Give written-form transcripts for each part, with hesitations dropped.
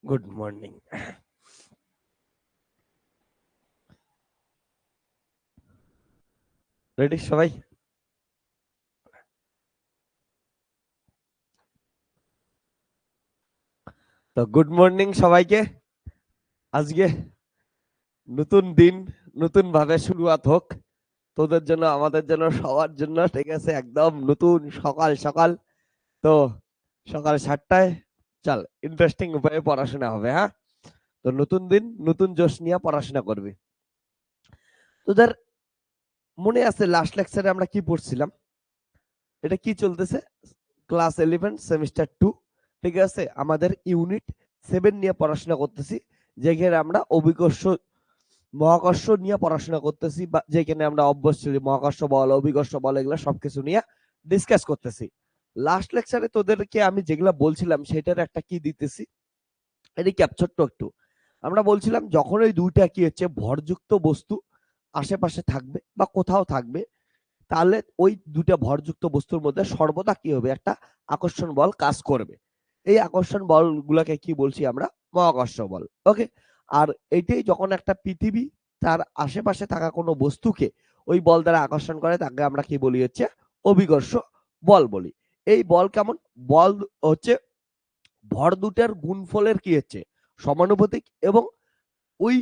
Good morning. Ready সবাই? তো good morning সবাইকে। আজকে নতুন দিন, নতুন ভাবে শুরুয়াত হোক তোদের জন্য, আমাদের জন্য, সবার জন্য। ঠিক আছে, একদম নতুন সকাল সকাল। তো সকাল 7টায় চল ইন্টারেস্টিং উপায়ে পড়াশোনা হবে। হ্যাঁ, তো নতুন দিন নতুন জোশ নিয়ে পড়াশোনা করবি। তোদের মনে আছে লাস্ট লেকচারে আমরা কি পড়ছিলাম? এটা কি চলতেছে? Class 11 semester 2। ঠিক আছে, আমাদের ইউনিট 7 নিয়ে পড়াশোনা করতেছি, যেখানে আমরা অভিকর্ষ মহাকর্ষ নিয়ে পড়াশোনা করতেছি, বা যেখানে আমরা অবশ্যই মহাকর্ষ বল, অভিকর্ষ বল, এগুলো সবকিছু নিয়ে ডিসকাস করতেছি। লাস্ট লেকচারে তোদেরকে আমি যেগুলা বলছিলাম সেটার একটা কি দিতেছি, এটি ক্যাপচার একটু। আমরা বলছিলাম যখন ওই দুইটা কি হচ্ছে ভরযুক্ত বস্তু আশেপাশে থাকবে বা কোথাও থাকবে, তাহলে ওই দুটা ভরযুক্ত বস্তুর মধ্যে সর্বদা কি হবে, একটা আকর্ষণ বল কাজ করবে। এই আকর্ষণ বলগুলোকে কি বলছি আমরা? মহাকর্ষ বল। ওকে। আর এটাই যখন একটা পৃথিবী তার আশেপাশে থাকা কোনো বস্তুকে ওই বল দ্বারা আকর্ষণ করে, তাকে আমরা কি বলি? হচ্ছে অভিকর্ষ বল বলি। এই বল কেমন? বল হচ্ছে ভর দুটার গুণফলের কি হচ্ছে সমানুপাতিক, এবং ওই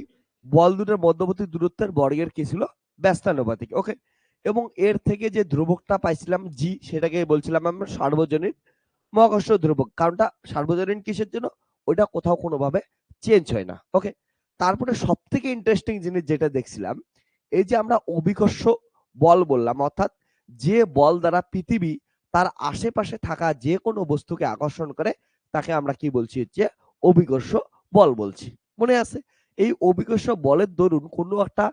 বল দুটার মধ্যবর্তী দূরত্বের বর্গের কি ছিল? ব্যস্তানুপাতিক। ওকে। এবং এর থেকে যে ধ্রুবকটা পাইছিলাম জি, সেটাকে বলছিলাম আমরা সার্বজনীন মহাকর্ষ ধ্রুবক। কারণটা সার্বজনীন কিসের জন্য? ওইটা কোথাও কোনোভাবে চেঞ্জ হয় না। ওকে। তারপরে সব থেকে ইন্টারেস্টিং জিনিস যেটা দেখছিলাম, এই যে আমরা অভিকর্ষ বল বললাম, অর্থাৎ যে বল দ্বারা পৃথিবী তার আশেপাশে থাকা যে কোনো বস্তুকে আকর্ষণ করে, তাকে আমরা কি বলছি? হচ্ছে অভিকর্ষ বল বলছি। মনে আছে? এই অভিকর্ষ বলের দরুন কোনো একটা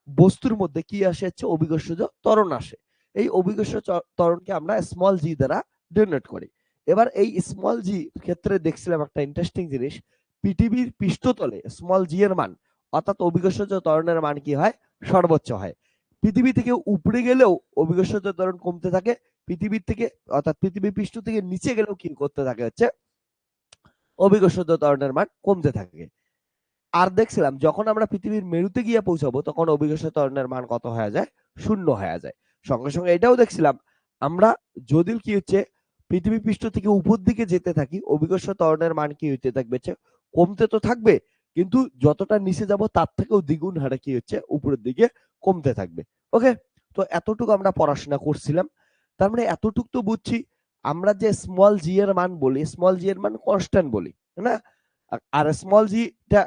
বস্তুর মধ্যে কি আসে? হচ্ছে অভিকর্ষজ ত্বরণ আসে। এই অভিকর্ষ ত্বরণকে আমরা স্মল জি দ্বারা ডিনোট করি। এবার এই স্মল জি ক্ষেত্রে দেখছিলাম একটা ইন্টারেস্টিং জিনিস, পৃথিবীর পৃষ্ঠতলে স্মল জি এর মান, অর্থাৎ অভিকর্ষজ ত্বরণের মান কি হয়? সর্বোচ্চ হয়। পৃথিবী থেকে উপরে গেলেও অভিকর্ষজ ত্বরণ কমতে থাকে, পৃথিবীর থেকে অর্থাৎ পৃথিবীর পৃষ্ঠ থেকে নিচে গেলেও কি করতে থাকে? হচ্ছে অভিকর্ষজ ত্বরণের মান কমতে থাকে। আর দেখছিলাম যখন আমরা পৃথিবীর মেরুতে গিয়ে পৌঁছাবো, তখন অভিকর্ষ ত্বরণের মান কত হয়ে যায়? শূন্য হয়ে যায়। সঙ্গে সঙ্গে এটাও দেখছিলাম, আমরা যদি কি হচ্ছে পৃথিবী পৃষ্ঠ থেকে উপর দিকে যেতে থাকি, অভিকর্ষ ত্বরণের মান কি হইতে থাকবে? কমতে তো থাকবে, কিন্তু যতটা নিচে যাব তার থেকেও দ্বিগুণ হারে কি হচ্ছে উপরের দিকে কমতে থাকবে। ওকে। তো এতটুকু আমরা পড়াশোনা করছিলাম। তার মানে এতটুকু তো বুঝছি, আমরা যে স্মল জি এর মান বলি, স্মল জি এর মান কনস্ট্যান্ট বলি, না? আর স্মল জি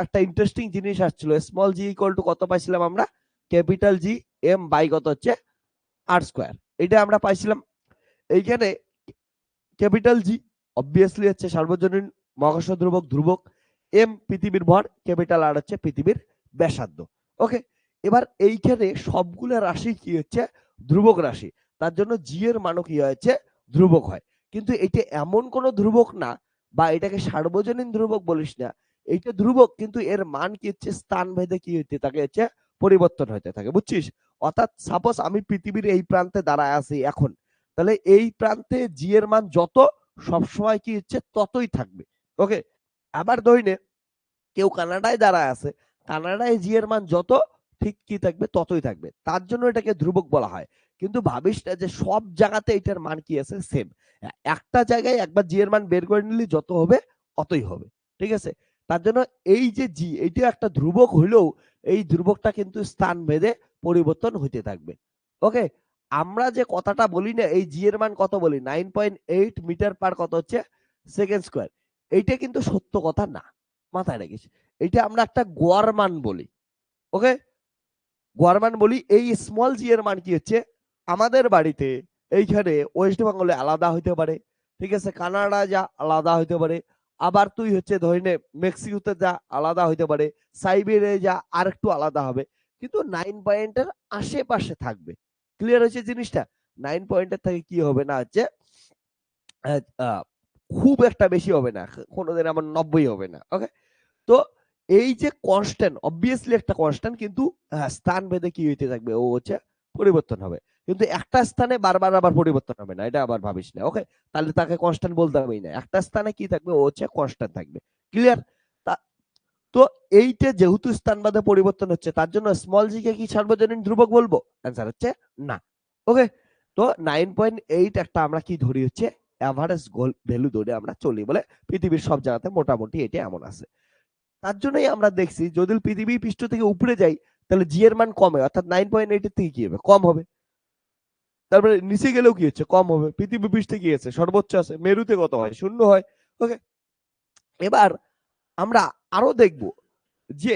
একটা ইন্টারেস্টিং জিনিস আসছিল, স্মল জি ইকুয়াল টু কত পাইছিলাম আমরা? ক্যাপিটাল জি এম বাই কত হচ্ছে? আর স্কোয়ার। এটা আমরা পাইছিলাম। এইখানে ক্যাপিটাল জি অবভিয়াসলি হচ্ছে সার্বজনীন মহাকর্ষ ধ্রুবক, ধ্রুবক। এম পৃথিবীর ভর, ক্যাপিটাল আর হচ্ছে পৃথিবীর ব্যাসার্ধ। ওকে। এবার এইখানে সবগুলো রাশি কি হচ্ছে? ধ্রুবক রাশি। তার জন্য জি এর মানও কি হয়েছে? ধ্রুবক হয়। কিন্তু এটা এমন কোন ধ্রুবক না, বা এটাকে সার্বজনীন ধ্রুবক বলিস না, এইটা ধ্রুবক, কিন্তু এর মান কি হচ্ছে স্থান ভেদে কি হইতে থাকে? হচ্ছে পরিবর্তন হইতে থাকে। বুঝছিস? অর্থাৎ সাপোজ আমি পৃথিবীর এই প্রান্তে দাঁড়ায় আছি এখন, তাহলে এই প্রান্তে জি এর মান যত, সবসময় কি হচ্ছে ততই থাকবে। ওকে। আবার ধরি নে কেউ কানাডায় দাঁড়ায় আছে, কানাডায় জি এর মান যত, ঠিক কি থাকবে? ততই থাকবে। তার জন্য এটাকে ধ্রুবক বলা হয়। কিন্তু ভাবিস না যে সব জায়গাতে এটার মান কি আছে? সেম। একটা জায়গায় একবার জি এর মান বের করে নিলি যত হবে অতই হবে। ঠিক আছে? তার জন্য এই যে জি, এইটা একটা ধ্রুবক হইলেও এই ধ্রুবকটা কিন্তু স্থান ভেদে পরিবর্তন হইতে থাকবে। ওকে। আমরা যে কথাটা বলি না, এই জি এর মান কত বলি? 9.8 মিটার পার কত হচ্ছে? Second square. এইটা কিন্তু সত্য কথা না, মাথায় রাখিস। এটা আমরা একটা গড় মান বলি। ওকে। গড় মান বলি। এই স্মল জি এর মান কি হচ্ছে? আমাদের বাড়িতে এইখানে ওয়েস্ট বেঙ্গলে আলাদা হইতে পারে, ঠিক আছে, কানাডা যা আলাদা হইতে পারে, আবার তুই হচ্ছে ধরে নে মেক্সিকোতে যা আলাদা হইতে পারে, সাইবেরিয়া যা আরেকটু আলাদা হবে, কিন্তু 9 পয়েন্টের আশেপাশে থাকবে। ক্লিয়ার হয়েছে জিনিসটা? 9 পয়েন্টের থেকে কি হবে না হচ্ছে খুব একটা বেশি হবে না, কোনোদিন আমার 90 হবে না। ওকে। তো এই যে কনস্ট্যান্ট, অবভিয়াসলি একটা কনস্ট্যান্ট, কিন্তু স্থান ভেদে কি হইতে থাকবে? ও হচ্ছে পরিবর্তন হবে। কিন্তু একটা স্থানে বারবার আবার পরিবর্তন হবে না, এটা আবার ভাবিস না। ওকে। তাহলে তাকে কনস্ট্যান্ট বলতে হবেই না, একটা স্থানে কি থাকবে? ও হচ্ছে কনস্ট্যান্ট থাকবে। ক্লিয়ার? তো এইটা যেহেতু স্থানবাদে পরিবর্তন হচ্ছে তার জন্য স্মল জি কে কি সার্বজনীন ধ্রুবক বলবো? অ্যান্সার হচ্ছে না। ওকে, তো 9.8 একটা আমরা কি ধরি হচ্ছে এভারেজ ভ্যালু ধরে আমরা চলি, বলে পৃথিবীর সব জায়গাতে মোটামুটি এটা এমন আছে। তার জন্যই আমরা দেখছি যদি পৃথিবী পৃষ্ঠ থেকে উপরে যাই তাহলে জি এর মান কমে, অর্থাৎ 9.8 এর থেকে কি হবে, কম হবে। তারপরে নিচে গেলেও কি হচ্ছে, কম হবে। পৃথিবী পৃষ্ঠে কি আছে, সর্বোচ্চ আছে। মেরুতে কত হয়, 0 হয়। ওকে, এবার আমরা আরো দেখব যে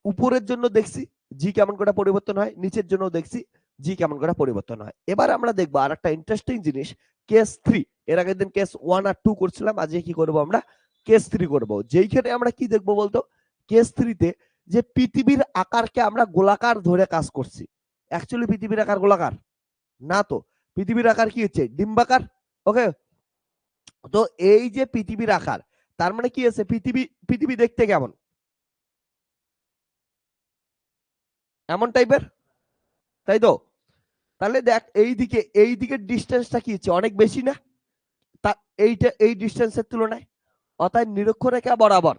উপরের জন্য দেখছি জি কেমন করে পরিবর্তন হয়, নিচের জন্য দেখছি জি কেমন করে পরিবর্তন হয়। এবার আমরা দেখবো আর একটা ইন্টারেস্টিং জিনিস, কেস 3। এর আগের দিন কেস 1 আর 2 করছিলাম, আজকে কি করব আমরা, কেস 3 করব। যেইখানে আমরা কি দেখবো বলতো, কেস 3 তে যে পৃথিবীর আকারকে আমরা গোলাকার ধরে কাজ করছি। অ্যাকচুয়ালি পৃথিবীর আকার গোলাকার না, তো পৃথিবীর আকার কি হচ্ছে, ডিম্বাকার। ওকে, তো এই যে পৃথিবীর আকার, তার মানে কি আছে, পৃথিবী পৃথিবী দেখতে কেমন, এমন টাইপের, তাই তো। তাহলে দেখ এই দিকের ডিস্টেন্সটা কি হচ্ছে, অনেক বেশি না, তা এইটা এই ডিস্টেন্সের তুলনায়, অর্থাৎ নিরক্ষরেখা বরাবর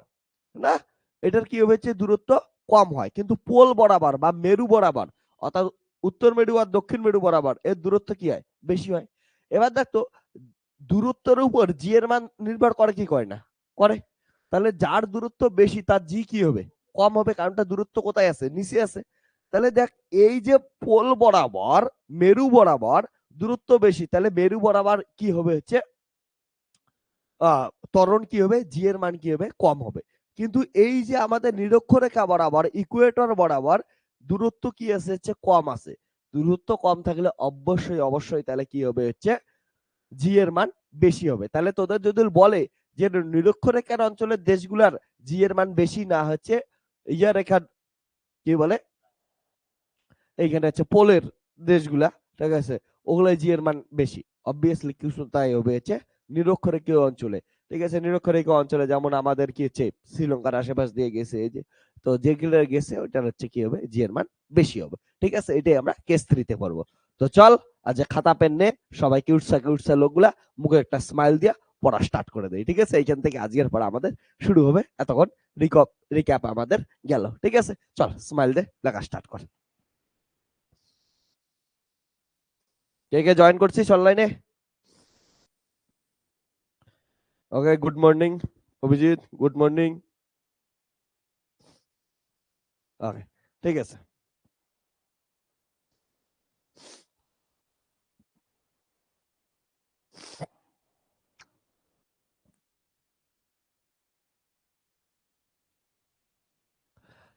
না, এটার কি হচ্ছে দূরত্ব কম হয়, কিন্তু পোল বরাবর বা মেরু বরাবর, অর্থাৎ উত্তর মেরু আর দক্ষিণ মেরু বরাবর এর দূরত্ব কি হয়, বেশি হয়। এবার দেখতো দূরত্বের উপর জি এর মান নির্ভর করে কি করে না, করে। তাহলে যার দূরত্ব বেশি তার জি কি হবে, কম হবে, কারণটা দূরত্ব কোথায় আছে, নিচে আছে। তাহলে দেখ এই যে পোল বরাবর মেরু বরাবর দূরত্ব বেশি, তাহলে মেরু বরাবর কি হবে হচ্ছে ত্বরণ কি হবে, জি এর মান কি হবে, কম হবে। কিন্তু এই যে আমাদের নিরক্ষরেখা বরাবর ইকুয়েটর বরাবর দূরত্ব কি আছে হচ্ছে কম আছে। দূরত্ব কম থাকলে অবশ্যই অবশ্যই তাহলে কি হবে হচ্ছে জি এর মান বেশি হবে। তাহলে তোদের যদি বলে যে নিরক্ষরেখার অঞ্চলের দেশগুলার জি এর মান বেশি না হচ্ছে ইয়া রেখার কি বলে, এইখানে হচ্ছে পোলের দেশগুলা, ঠিক আছে, ওগুলাই জি এর মান বেশি। অবভিয়াসলি কিছু তাই হবে হচ্ছে নিরক্ষরেখীয় অঞ্চলে, ঠিক আছে। নিরক্ষরেখীয় অঞ্চলে যেমন আমাদের কি হচ্ছে শ্রীলঙ্কার আশেপাশ দিয়ে গেছে এই যে, তো যেগুলো গেছে ওইটার হচ্ছে কি হবে, জি এর মান বেশি হবে। ঠিক আছে, এটাই আমরা কেস 3 তে পড়বো। তো চল আজ খাতা পেন নে, সবাইকে উৎসাহ লোকগুলা মুখে একটা স্মাইল দিয়া পড়া স্টার্ট করে দেয়। ঠিক আছে, এইখান থেকে আজকের পড়া আমাদের শুরু হবে। এতক্ষণ রিক্যাপ আমাদের গেল। ঠিক আছে, চল স্মাইল দে, লেখা স্টার্ট কর। কে কে জয়েন করছিস অনলাইনে? Okay, good morning Abhijit, good morning. Okay, ঠিক আছে।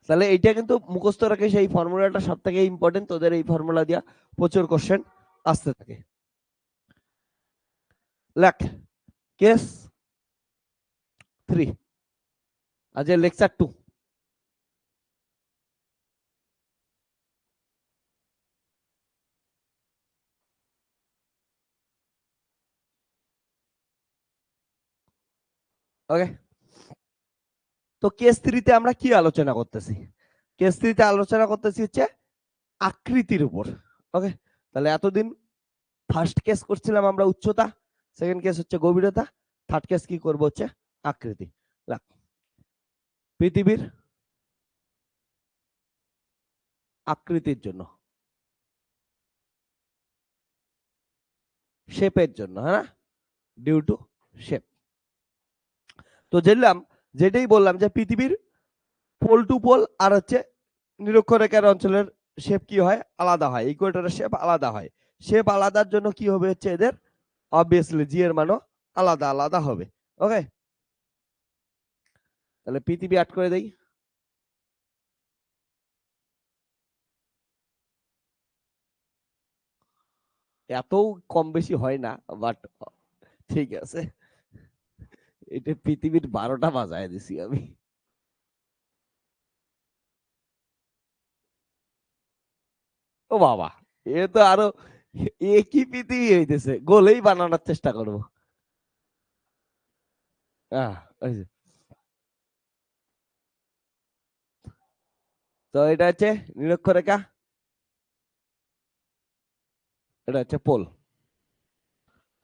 তাহলে এইটা কিন্তু মুখস্থ রাখিস, এই ফর্মুলাটা সব থেকে ইম্পর্টেন্ট, তোদের এই ফর্মুলা দিয়া প্রচুর কোশ্চেন আসতে থাকে। লেখ কেস 3, আজ লেকচার 2। ওকে, তো কেস 3 তে আমরা কি আলোচনা করতেছি, কেস 3 তে আলোচনা করতেছি হচ্ছে আকৃতির উপর। ওকে, তাহলে এতদিন ফার্স্ট কেস করছিলাম আমরা উচ্চতা, সেকেন্ড কেস হচ্ছে গভীরতা, থার্ড কেস কি করব হচ্ছে আকৃতি। পৃথিবীর আকৃতির জন্য, শেপের জন্য, হ্যাঁ, ডিউ টু শেপ। তো জানলাম, যেটাই বললাম যে পৃথিবীর পোল টু পোল আর হচ্ছে নিরক্ষরেখার অঞ্চলের শেপ কি হয়, আলাদা হয়, ইকুয়েটরের শেপ আলাদা হয়। শেপ আলাদার জন্য কি হবে হচ্ছে এদের অবভিয়াসলি জি এর মানও আলাদা আলাদা হবে। ওকে, তাহলে পৃথিবী আট করে দেই। এত কম বেশি হয় না, বাট ঠিক আছে, এটা পৃথিবীর 12টা বাজায় দিছি আমি। ও বাবা, এ তো আরো একই পৃথিবী হইতেছে, গোলেই বানানোর চেষ্টা করবো। ওই যে। তো এটা হচ্ছে নিরক্ষরেখা, এটা হচ্ছে পোল,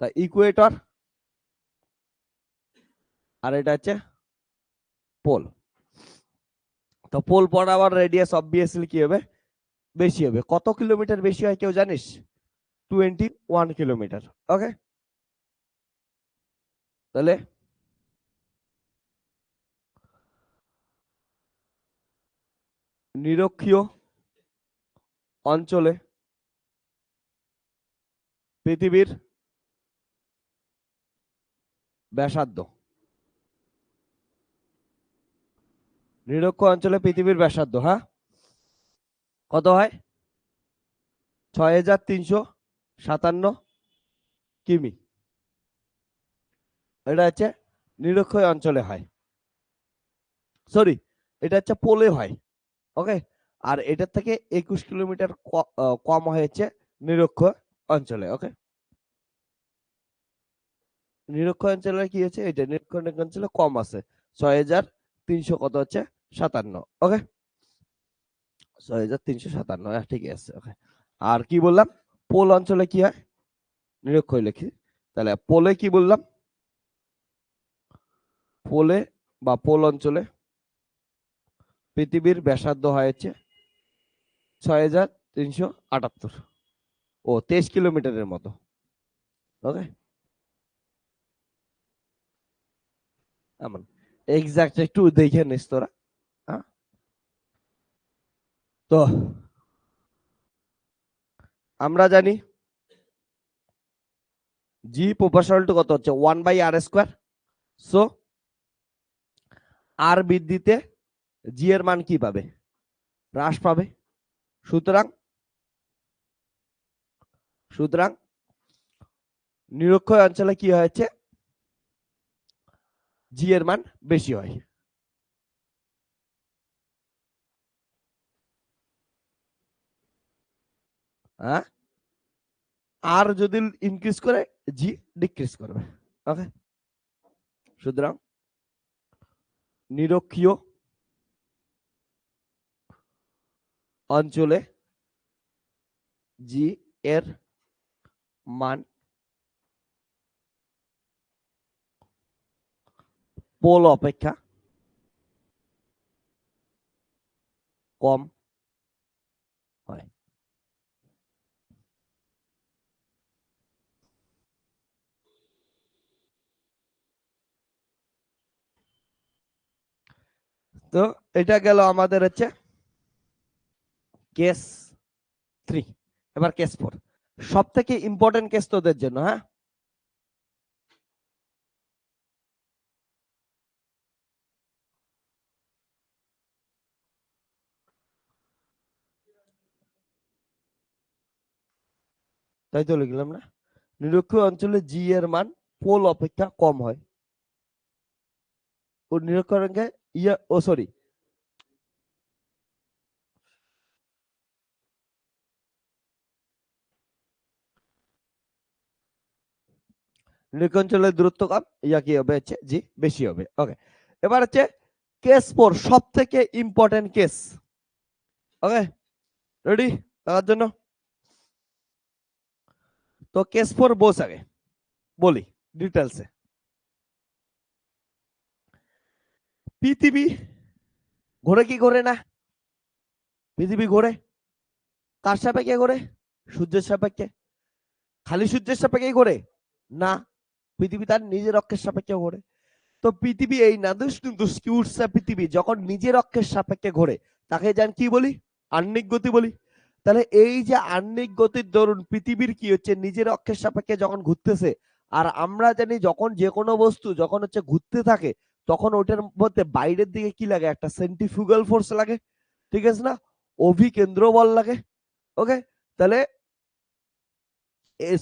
তা ইকুয়েটর, আর এটা হচ্ছে পোল। তো পোল বরাবর রেডিয়াস অবভিয়াসলি কি হবে, বেশি হবে। কত কিলোমিটার বেশি হয় কেউ জানিস? 21 কিলোমিটার। ওকে, তাহলে নিরক্ষীয় অঞ্চলে পৃথিবীর ব্যাসার্ধ, নিরক্ষ অঞ্চলে পৃথিবীর ব্যাসার্ধ, হ্যাঁ, কত হয়? 6357 কিমি। এটা হচ্ছে নিরক্ষীয় অঞ্চলে হয়, সরি এটা হচ্ছে পোলে হয়। ওকে, আর এটার থেকে 21 কিলোমিটার কম হয়েছে নিরক্ষ অঞ্চলে। ওকে, নিরক্ষ অঞ্চলে কি হচ্ছে, এটা নিরক্ষ অঞ্চলে কম আছে 6300 কত হচ্ছে 57। ওকে, 6357, ঠিক আছে। ওকে, আর কি বললাম, পোল অঞ্চলে কি হয়, নিরক্ষ লিখি, তাহলে পোলে কি বললাম, পোলে বা পোল অঞ্চলে পৃথিবীর ব্যাসার্ধ হয়েছে 6378 ও 23 কিলোমিটারের মতো। ওকে, এমন এক্সাক্ট একটু দেখে নিস তোরা। হ্যাঁ, তো আমরা জানি জি প্রপোর্শনাল টু কত হচ্ছে 1/r²। সো আর বৃদ্ধিতে জি এর মান কি পাবে, হ্রাস পাবে। সুতরাং সুতরাং নিরক্ষীয় অঞ্চলে কি হয়েছে, জি এর মান বেশি হয়। হ্যাঁ, আর যদি ইনক্রিজ করে জি ডিক্রিজ করবে। ওকে, সুতরাং নিরক্ষীয় অঞ্চলে জি এর মান পোল অপেক্ষা কম হয়। তো এটা গেল আমাদের হচ্ছে কেস 3। এবার কেস 4, সব থেকে ইম্পর্টেন্ট কেস তোদের জন্য। হ্যাঁ, তাই তো লিখলাম না, নিরক্ষীয় অঞ্চলে জি এর মান পোল অপেক্ষা কম হয়। ও নিরক্ষীয় ইয়া ও সরি নিরক্ষীয় অঞ্চলের দূরত্ব কম, ইয়া কি হবে হচ্ছে জি বেশি হবে। ওকে, এবার হচ্ছে কেস 4, সব থেকে ইম্পর্টেন্ট কেস। ওকে, রেডি তার জন্য? তো কেস 4 বোস আগে বলি ডিটেলসে। পৃথিবী ঘোরে কি ঘোরে না? পৃথিবী ঘোরে, কার সাপেক্ষে ঘোরে? সূর্যের সাপেক্ষে। খালি সূর্যের সাপেক্ষে ঘোরে না, পৃথিবী তার নিজের অক্ষের সাপেক্ষে ঘোরে। তো পৃথিবী এই পৃথিবী যখন নিজের অক্ষের সাপেক্ষে ঘোরে তাকে জান কি বলি, আহ্নিক গতি বলি। তাহলে এই যে আহ্নিক গতির দরুন পৃথিবীর কি হচ্ছে, নিজের অক্ষের সাপেক্ষে যখন ঘুরতেছে, আর আমরা জানি যখন যে কোনো বস্তু যখন হচ্ছে ঘুরতে থাকে তখন ওটার মধ্যে বাইরের দিকে কি লাগে, একটা সেন্ট্রিফুগাল ফোর্স লাগে, ঠিক আছে না, অভিকেন্দ্র বল লাগে। ওকে, তাহলে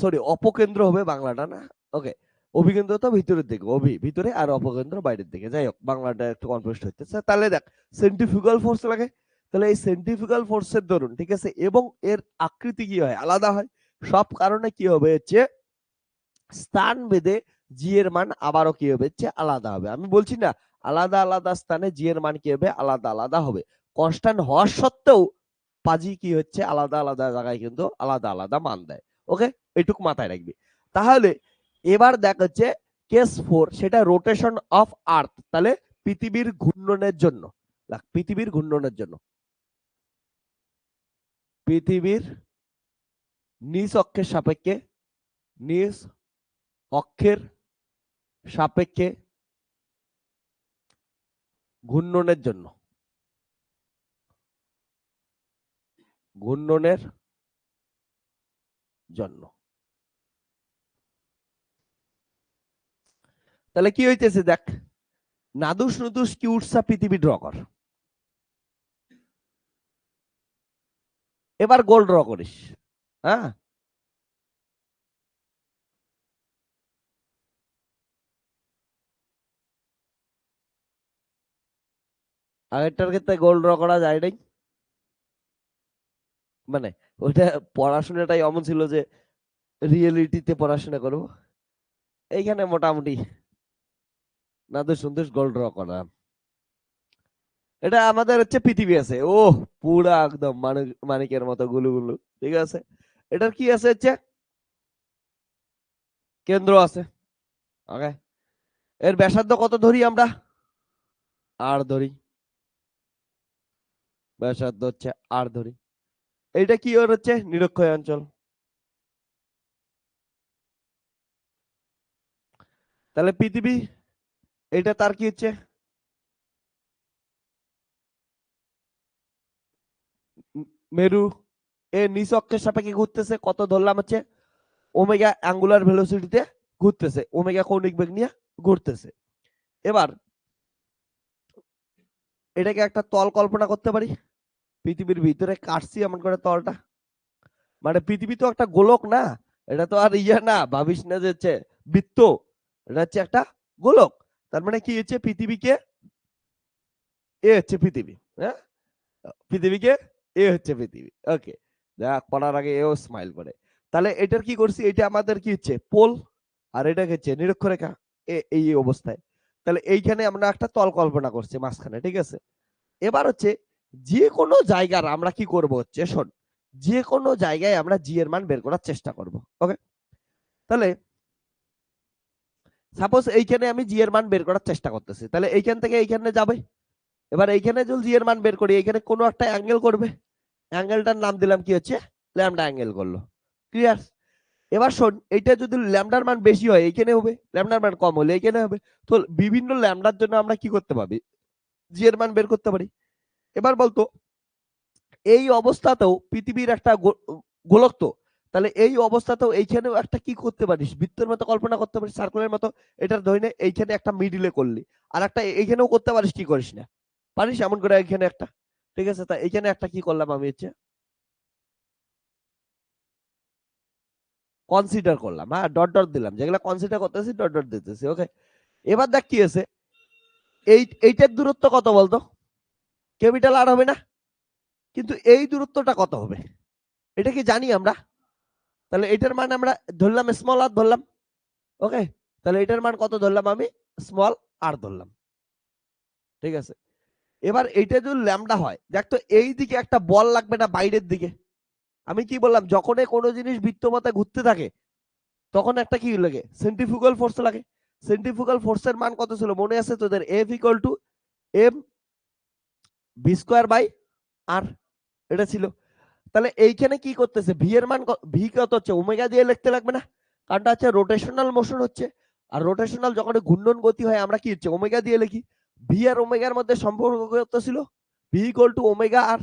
সরি অপকেন্দ্র হবে বাংলাটা না। ওকে, অভিকেন্দ্র তো ভিতরের দিকে, ভিতরে আর অপকেন্দ্র বাইরের দিকে, যাই হোক বাংলাটা একটু কনফিউজ হচ্ছে। তাহলে দেখ সেন্ট্রিফিউগাল ফোর্স লাগে, তাহলে এই সেন্ট্রিফিউগাল ফোর্সের দরুন, ঠিক আছে, এবং এর আকৃতি কি হয়, আলাদা হয়। সব কারণে কি হবে হচ্ছে স্থান ভেদে জি এর মান আবারও কি হবে হচ্ছে আলাদা হবে। আমি বলছি না আলাদা আলাদা স্থানে জি এর মান কি হবে আলাদা আলাদা হবে, কনস্ট্যান্ট হওয়ার সত্ত্বেও পাজি কি হচ্ছে আলাদা আলাদা জায়গায় কিন্তু আলাদা আলাদা মান দেয়। ওকে, এটুকু মাথায় রাখবি। তাহলে এবার দেখ হচ্ছে কেস 4, সেটা রোটেশন অফ আর্থ, তাহলে পৃথিবীর ঘূর্ণনের জন্য। লাখ পৃথিবীর ঘূর্ণনের জন্য। পৃথিবীর নিজ অক্ষের সাপেক্ষে, নিজ অক্ষের সাপেক্ষে ঘূর্ণনের জন্য, ঘূর্ণনের জন্য। তাহলে কি হইতেছে দেখ, নাদুস নুদুস কি উঠছা পৃথিবী ড্র কর, এবার গোল ড্র করিস। হ্যাঁ, আগেরটার ক্ষেত্রে গোল ড্র করা যায় নাই, মানে ওইটা পড়াশোনাটাই এমন ছিল যে রিয়েলিটিতে পড়াশোনা করবো, এইখানে মোটামুটি নাদুস নুদুস গোল ড্র করা। এটা আমাদের হচ্ছে পৃথিবী আছে, ও পুরা একদম মানিকের মতো গুলু গুলু, ঠিক আছে। এটার কি আছে হচ্ছে কেন্দ্র আছে। ওকে, এর ব্যাসার্ধ কত ধরি আমরা, আর ধরি, ব্যাসার্ধ হচ্ছে আর ধরি। এইটা কি ওর হচ্ছে নিরক্ষীয় অঞ্চল। তাহলে পৃথিবী, এটা তার কি হচ্ছে মেরু, এ নিজ অক্ষের সাপেক্ষে ঘুরতেছে, কত ধরলাম হচ্ছে ওমেগা অ্যাঙ্গুলার ভেলোসিটিতে ঘুরতেছে, ওমেগা কৌণিক বেগ নিয়ে ঘুরতেছে। এবার এটাকে একটা তল কল্পনা করতে পারি, পৃথিবীর ভিতরে কাটছি এমন করে তলটা, মানে পৃথিবী তো একটা গোলক না, এটা তো আর ইয়া না, ভাবিস না যে হচ্ছে বৃত্ত, এটা হচ্ছে একটা গোলক। তার মানে কি হচ্ছে পৃথিবীকে, এ হচ্ছে পৃথিবী, হ্যাঁ, পৃথিবীকে এ হচ্ছে পৃথিবী। ওকে, দেখ পড়ার আগে এও স্মাইল করে। তাহলে এটার কি করছি, এটা আমাদের কি হচ্ছে পোল, আর এটা হচ্ছে নিরক্ষরেখা, এই অবস্থায়। তাহলে এইখানে আমরা একটা তল কল্পনা করছি মাঝখানে, ঠিক আছে। এবার হচ্ছে যে কোনো জায়গার আমরা কি করব হচ্ছে, শোন, যে কোনো জায়গায় আমরা জি এর মান বের করার চেষ্টা করব। ওকে, তাহলে সাপোজ এইখানে আমি জি এর মান বের করার চেষ্টা করতেছি, তাহলে এইখান থেকে এইখানে যাবে। এবার এইখানে যদি জি এর মান বের করি, এইখানে কোনো একটা অ্যাঙ্গেল করবে, অ্যাঙ্গেলটার নাম দিলাম কি হচ্ছে ল্যামডা অ্যাঙ্গেল করলো। ক্লিয়ার? এবার শোন, এইটা যদি ল্যামডার মান বেশি হয় এইখানে হবে, ল্যামডার মান কম হলে এইখানে হবে। তো বিভিন্ন ল্যামডার জন্য আমরা কি করতে পারি, জি এর মান বের করতে পারি। এবার বলতো এই অবস্থাতেও পৃথিবীর একটা গোলক তো, তাহলে এই অবস্থাতেও এইখানেও একটা কি করতে পারিস, বৃত্তের মতো কল্পনা করতে পারিস, সার্কুলের মতো। এটার ধরে নে এইখানে একটা মিডিলে করলি, আর একটা এইখানেও করতে পারিস, কি করিস না পারিস এমন করে এইখানে একটা, ঠিক আছে। তা এইখানে একটা কি করলাম আমি হচ্ছে কনসিডার করলাম, হ্যাঁ, ডট ডট দিলাম, যেগুলো কনসিডার করতেছি ডট ডট দিতেছি। ওকে, এবার দেখ কি আছে, এইটার দূরত্ব কত বলতো, ক্যাপিটাল আর হবে না, কিন্তু এই দূরত্বটা কত হবে এটা কি জানি আমরা। তাহলে এটার মান আমরা ধরলাম স্মল আর ধরলাম। ওকে, তাহলে এটার মান কত ধরলাম আমি, স্মল আর ধরলাম, ঠিক আছে। এবার এটা যদি ল্যামডা হয়, দেখ তো এই দিকে একটা বল লাগবে না বাইরের দিকে, আমি কি বললাম, যখনই কোনো জিনিস বৃত্তপথে ঘুরতে থাকে তখন একটা কি লাগে, সেন্ট্রিফুগাল ফোর্স লাগে। সেন্ট্রিফুগাল ফোর্সের মান কত ছিল মনে আছে তোদের, F equal to M V square by R, এটা ছিল। তাহলে এইখানে কি করতেছে, ভি এর মান, ভি কত হচ্ছে ওমেগা দিয়ে লিখতে লাগবে না, কারণটা হচ্ছে রোটেশনাল মোশন হচ্ছে, আর রোটেশনাল যখন ঘূর্ণন গতি হয় আমরা কি হচ্ছে ওমেগা দিয়ে লিখি। ভি আর ওমেগার মধ্যে সম্পর্ক কত ছিল, V equal to omega R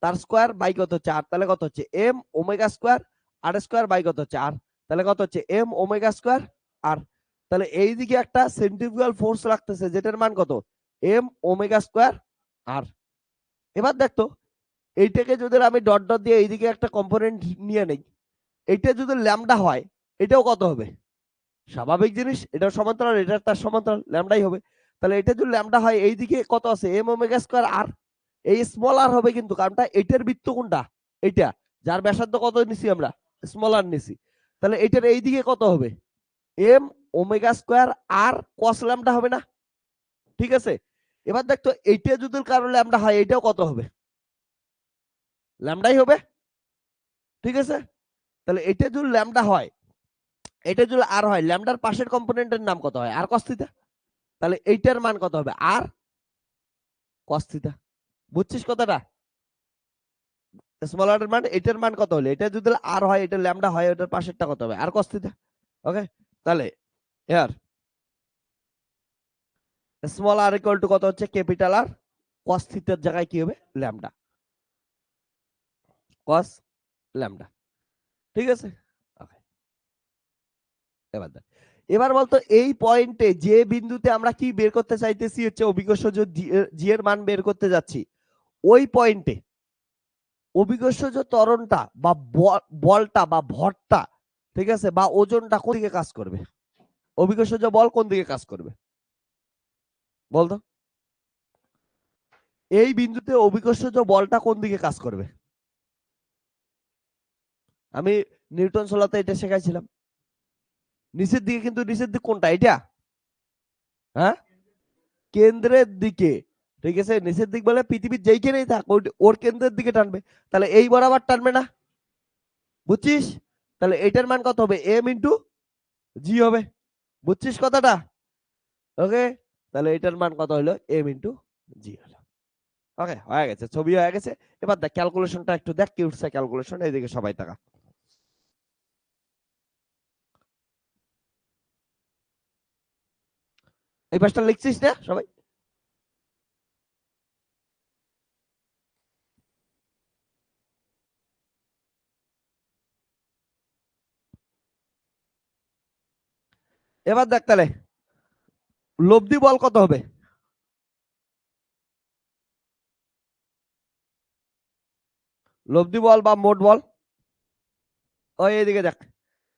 তার স্কোয়ার বাই কত হচ্ছে আর, তাহলে কত হচ্ছে M omega square R square by কত হচ্ছে আর, তাহলে কত হচ্ছে এম ওমেগা স্কোয়ার আর। তাহলে এই দিকে একটা সেন্ট্রিফুগাল ফোর্স লাগতেছে যেটার মান কত, এম ওমেগা স্কোয়ার আর। এবার দেখতো এইটাকে যদি আমি ডট ডট দিয়ে এইদিকে একটা কম্পোনেন্ট নিয়ে নেই, এটা যদি ল্যামডা হয় এটাও কত হবে, স্বাভাবিক জিনিস, এটাও সমান্তরাল, এটা তার সমান্তরাল, ল্যামডাই হবে। তাহলে এটা যদি ল্যামডা হয় এইদিকে কত আছে এম ওমেগা স্কয়ার আর, এই স্মল আর হবে কিন্তু, কারণটা এটার বৃত্ত কোনটা, এইটা যার ব্যাসার্ধ কত নিছি আমরা, স্মল আর নিছি। তাহলে এটার এইদিকে কত হবে, এম ওমেগা স্কয়ার আর কস ল্যামডা হবে না, ঠিক আছে। এবার দেখতো এইটা যদি কারো ল্যামডা হয় এটাও কত হবে, ল্যামডাই হবে, ঠিক আছে। তাহলে এটা যদি ল্যামডা হয়, এটা যদি আর হয়, ল্যামডার পাশের কম্পোনেন্টের নাম কত হয়, আর কস থিটা। তাহলে এইটার মান কত হবে, আর কস থিটা। বুঝছিস কথাটা? স্মল আর এর মান, এটার মান কত হলে, এটা যদি আর হয়, এটা ল্যামডা হয়, ওটার পাশেরটা কত হবে, আর cos থিটা। ওকে, তাহলে এর স্মল আর ইকুয়াল টু কত হচ্ছে, ক্যাপিটাল আর, cos থিটার জায়গায় কি হবে, ল্যামডা, cos ল্যামডা। ঠিক আছে, ওকে। এবার দেখ, এবার বলতো এই পয়েন্টে যে বিন্দুতে আমরা কি বের করতে চাইতেছি হচ্ছে অভিকর্ষজ জি এর মান বের করতে যাচ্ছি, ওই পয়েন্টে অভিকর্ষজ ত্বরণটা বা বলটা বা ভরটা, ঠিক আছে, বা ওজনটা কোন দিকে কাজ করবে, অভিকর্ষজ বল কোন দিকে কাজ করবে বলতো, এই বিন্দুতে অভিকর্ষজ বলটা কোন দিকে কাজ করবে? আমি নিউটন সোলাতে এটা শেখাইছিলাম, নিচের দিকে, কিন্তু নিচের দিক কোনটা, এটা, হ্যাঁ, কেন্দ্রের দিকে। ঠিক আছে, নিচের দিক বলে পৃথিবীর যেইখানেই থাক ওর কেন্দ্রের দিকে টানবে, তাহলে এই বরাবর টানবে না, বুঝছিস? তাহলে এটার মান কত হবে, এম ইন্টু জি হবে, বুঝছিস কথাটা? ওকে, তাহলে এটার মান কত হলো, এম ইন্টু জি হলো। ওকে, হয়ে গেছে, ছবি হয়ে গেছে। এবার দেখ ক্যালকুলেশনটা একটু দেখ, কি উঠছে ক্যালকুলেশন, এইদিকে সবাই টাকা, এই পাশটা লিখছিস না সবাই? এবার দেখ তাহলে লব্ধি বল কত হবে, লব্ধি বল বা মোট বল, ওই এইদিকে দেখ,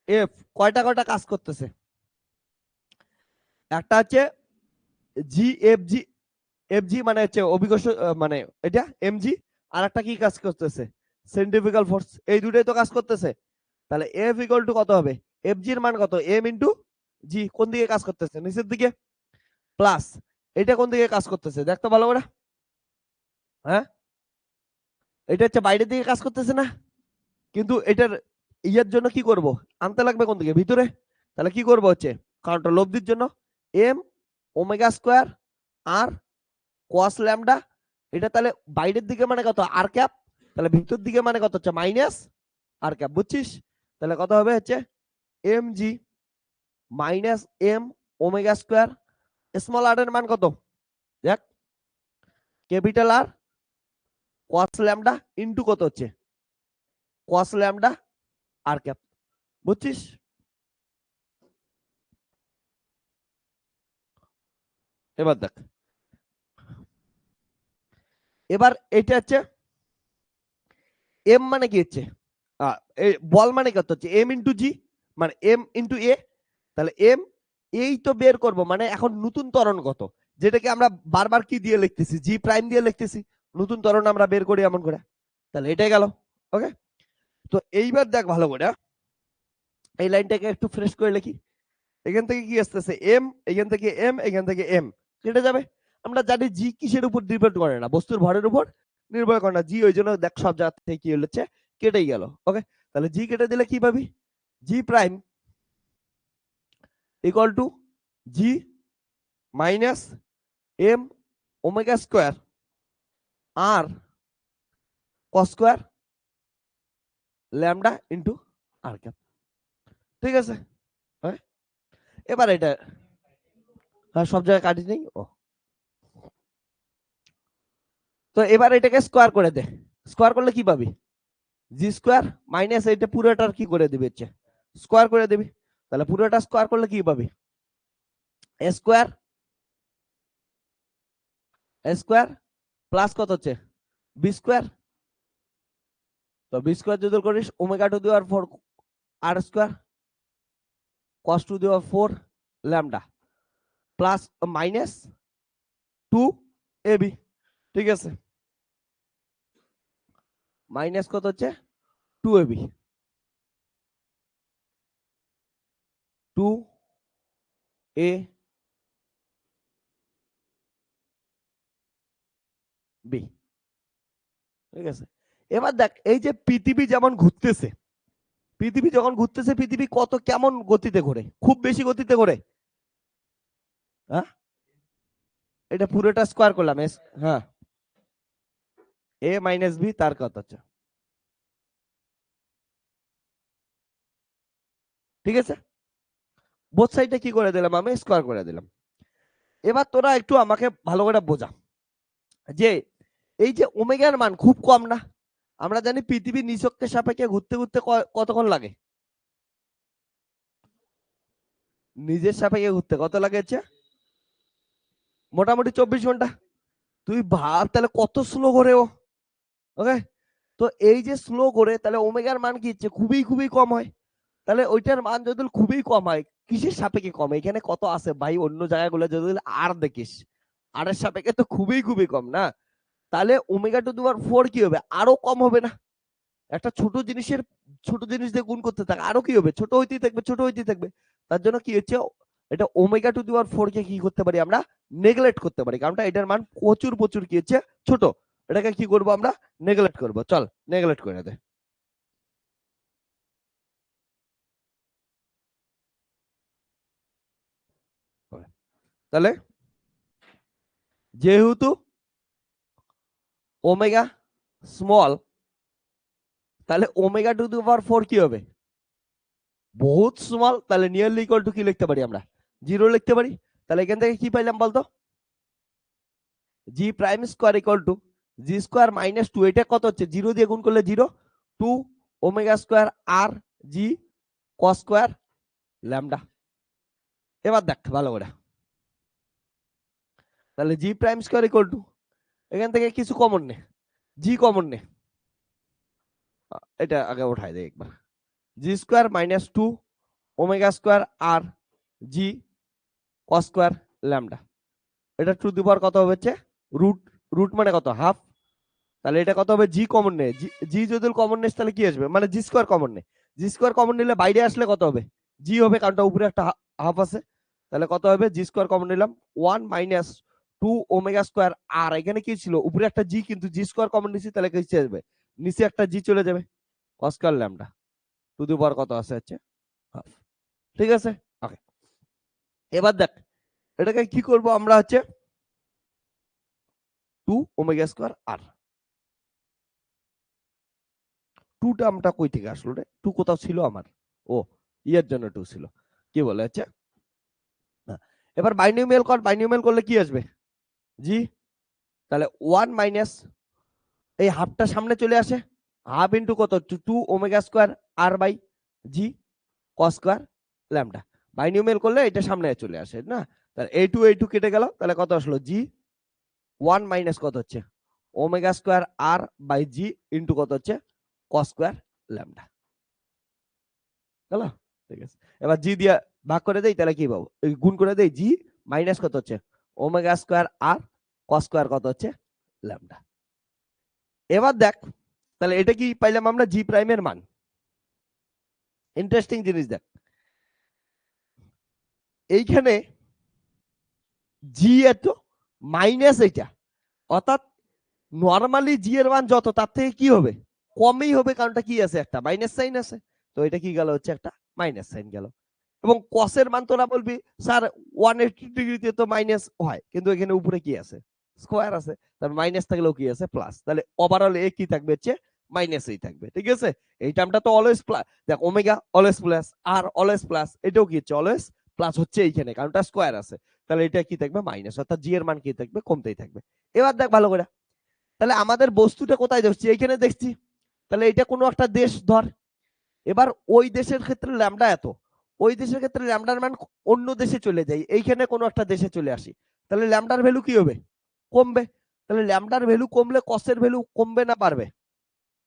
এফ কয়টা কয়টা কাজ করতেছে, একটা হচ্ছে জি এফ জি, এফ জি মানে হচ্ছে অভিকর্ষ, মানে এটা এম জি, আর একটা কি কাজ করতেছে, সেন্ট্রিফিউগাল ফোর্স, এই দুটোই তো কাজ করতেছে। তাহলে এফ ইকুয়াল টু কত হবে, এফ জি এর মান কত, এম ইন্টু জি, কোন দিকে কাজ করতেছে, নিচের দিকে, প্লাস এটা কোন দিকে কাজ করতেছে দেখতো ভালো করে, হ্যাঁ, এটা হচ্ছে বাইরের দিকে কাজ করতেছে না, কিন্তু এটার ইয়ের জন্য কি করব, আনতে লাগবে কোন দিকে, ভিতরে। তাহলে কি করব হচ্ছে, কারণটা লব্ধির জন্য M omega square R cos lambda, এটা তাহলে বাইরের দিকে মানে কত, আর ক্যাপ, তাহলে ভিতর দিকে মানে কত হচ্ছে মাইনাস আর ক্যাপ, বুঝছিস? তাহলে কত হবে হচ্ছে M G minus M omega square, small R এর মান কত, দেখ, capital R cos lambda into কত হচ্ছে, কস ল্যামডা আর ক্যাপ, বুঝছিস? এবার দেখ, এবার এটা হচ্ছে এম মানে কি হচ্ছে, বল মানে কত হচ্ছে এম ইন্টু জি, মানে এম ইন্টু এ, তাহলে এম, এই তো বের করব, মানে এখন নতুন ত্বরণ কত, যেটাকে আমরা বারবার কি দিয়ে লিখতেছি, জি প্রাইম দিয়ে লিখতেছি, নতুন ত্বরণ আমরা বের করি এমন করে, তাহলে এটাই গেল। ওকে, তো এইবার দেখ ভালো করে, এই লাইনটাকে একটু ফ্রেশ করে লিখি, এখান থেকে কি আসতেছে এম, এখান থেকে এম, এখান থেকে এম কেটে যাবে, আমরা জানি জি কিসের উপর ডিপেন্ড করে না, বস্তুর ভরের উপর নির্ভর করে না, জি ওই জন্য দেখ সব জায়গা থেকে কি হচ্ছে কেটেই গেল। ওকে, তাহলে জি কেটে দিলে কি পাবি, G prime equal to G minus M omega square R cos square lambda into R cap, ঠিক আছে? হ্যাঁ, এবার এটা, হ্যাঁ সব জায়গায় কাটি নেই, ও, তো এবার এটাকে স্কোয়ার করে দে, স্কোয়ার করলে কি পাবি, জি স্কোয়ার মাইনাস এটা পুরোটার কি করে দিবি হচ্ছে স্কোয়ার করে দিবি, তাহলে পুরোটা স্কোয়ার করলে কি পাবি, A square, A square plus কত হচ্ছে বি স্কোয়ার, তো বি স্কোয়ার যদি করিস omega to the power 4 R square cos to the power 4 lambda plus minus 2 A B, ঠিক আছে, মাইনাস কত হচ্ছে 2 এ বি, 2 এ বি, ঠিক আছে? এবার দেখ এই যে পৃথিবী যেমন ঘুরতেছে, পৃথিবী যখন ঘুরতেছে, পৃথিবী কত কেমন গতিতে ঘোরে, খুব বেশি গতিতে ঘোরে, হ্যাঁ, এটা পুরোটা স্কোয়ার করলাম, হ্যাঁ, এ মাইনাস বি তার কত হচ্ছে, ঠিক আছে। বোথ সাইডে কি করে দিলাম, আমি স্কোয়ার করে দিলাম। এবার তোরা একটু আমাকে ভালো করে বোঝা যে এই যে ওমেগার মান খুব কম না, আমরা জানি পৃথিবীর নিচকের সাপেক্ষে ঘুরতে ঘুরতে কতক্ষণ লাগে, নিজের সাপেক্ষে ঘুরতে কত লাগে হচ্ছে মোটামুটি 24 ঘন্টা। তুই ভাব তাহলে কত স্লো করে ও। ওকে, তো এই যে স্লো করে তাহলে ওমেগার মান কি হচ্ছে খুবই খুবই কম হয়। তাহলে ওইটার মান যদি খুবই কম হয়, কিসের সাপেক্ষে কম, এখানে কত আছে ভাই, অন্য জায়গাগুলো যদি আর দেখিস আর এর সাপেক্ষে তো খুবই খুবই কম না। তাহলে ওমেগা টু দি পাওয়ার 4 কি হবে, আরো কম হবে না। একটা ছোট জিনিস দিয়ে গুণ করতে থাকে আরো কি হবে, ছোট হইতেই থাকবে ছোট হইতেই থাকবে। তার জন্য কি হচ্ছে, এটা ওমেগা টু দি পাওয়ার 4 কে কি করতে পারি আমরা, নেগলেক্ট করতে পারি, কারণ এটার মান প্রচুর প্রচুর কি হচ্ছে ছোট। এটাকে কি করব আমরা, নেগলেক্ট করব। চল নেগলেক্ট করে দে। তাহলে যেহেতু ওমেগা স্মল, তাহলে ওমেগা টু দি পাওয়ার 4 কি হবে, বহুত স্মল। তাহলে নিয়ারলি ইকুয়াল টু কি লিখতে পারি আমরা, 0 লিখতে পারি। তাহলে এখান থেকে কি পাইলাম বলতো, G prime square equal to G square minus 2, এটা কত হচ্ছে 0 দিয়ে গুণ করলে 0, 2 ওমেগা স্কোয়ার আর জি কস স্কোয়ার ল্যামডা। এবার দেখ ভালো করে, তাহলে জি প্রাইম স্কোয়ার ইকুয়াল টু, এখান থেকে কিছু কমন নে, জি কমন নে, এটা আগে উঠাই দে একবার, জি স্কোয়ার মাইনাস 2 ওমেগা স্কোয়ার আর জি কস স্কোয়ার ল্যামডা। এটা টু দি পাওয়ার কত হবে, রুট, রুট মানে কত হাফ। তাহলে এটা কত হবে, জি কমন নে, জি যদি কমন নিস তাহলে কি আসবে, মানে জি স্কোয়ার কমন নে, জি স্কোয়ার কমন নিলে বাইরে আসলে কত হবে, জি হবে, কারণটা উপরে একটা হাফ আছে। তাহলে কত হবে, জি স্কোয়ার কমন নিলাম 1 মাইনাস 2 ওমেগা স্কোয়ার আর, এখানে কি ছিল উপরে একটা জি, কিন্তু জি স্কোয়ার কমন নিছি তাহলে কি আসবে, নিচে একটা জি চলে যাবে, cos square lambda to the power কত আছে হচ্ছে হাফ। ঠিক আছে, ওকে। এবার দেখ এটাকে কি করব আমরা হচ্ছে 2 ওমেগা স্কোয়ার আর, 2 টার্মটা কই থেকে আসলো রে, 2 কোথাও ছিল আমার, ও ইয়ের জন্য 2 ছিল, কি বলে হচ্ছে না। এবার বাইনোমিয়াল কর, বাইনোমিয়াল করলে কি আসবে, জি, তাহলে 1 মাইনাস এই হাফটা সামনে চলে আসে, হাফ ইন্টু কত 2 omega square R by G cos square lambda. Binomial করলে এটা সামনে চলে আসে না, তাহলে এই টু কেটে গেল, তাহলে কত আসলো জি 1 মাইনাস কত হচ্ছে omega square R by G into কত হচ্ছে কস স্কোয়ার ল্যামডা। হলো, ঠিক আছে। এবার জি দিয়ে ভাগ করে দেই, তাহলে কি পাবো, গুণ করে দেই, জি মাইনাস কত হচ্ছে omega square R cos square কত হচ্ছে ল্যামডা। এবার দেখ তাহলে এটা কি পাইলাম আমরা, জি প্রাইমের মান। ইন্টারেস্টিং জিনিস দেখ, এইখানে জি এত মাইনাস এইটা, অর্থাৎ নর্মালি জি এর মান যত তার থেকে কি হবে, কমই হবে, কারণটা কি আছে একটা মাইনাস সাইন আছে, তো এটা কি গেল হচ্ছে একটা মাইনাস সাইন গেল। এবং কসের মান তোরা বলবি স্যার 180 ডিগ্রিতে তো মাইনাস হয়, কিন্তু এখানে উপরে কি আছে স্কোয়ার আছে, তার মাইনাস থাকলেও কি আছে প্লাস, তাহলে ওভারঅল এ কি থাকবে হচ্ছে মাইনাসই থাকবে, ঠিক আছে। এই টার্মটা তো অলওয়েজ প্লাস, দেখ omega always plus are always plus, এটাও কি হচ্ছে অলওয়েজ প্লাস হচ্ছে এইখানে, কারণটা স্কোয়ার আছে, তাহলে এটা কি থাকবে মাইনাস, অর্থাৎ জি এর মান কি থাকবে কমতেই থাকবে। এবার দেখ ভালো করে, তাহলে আমাদের বস্তুটা কোথায় দেখছি, এইখানে দেখছি, তাহলে এটা কোনো একটা দেশ ধর। এবার ওই দেশের ক্ষেত্রে ল্যামডা এত, ওই দেশের ক্ষেত্রে ল্যামডার মান অন্য দেশে চলে যাই, এইখানে কোনো একটা দেশে চলে আসি, তাহলে ল্যামডার ভ্যালু কি হবে, কমবে। তাহলে ল্যামডার ভ্যালু কমলে কসের ভ্যালু কমবে না বাড়বে,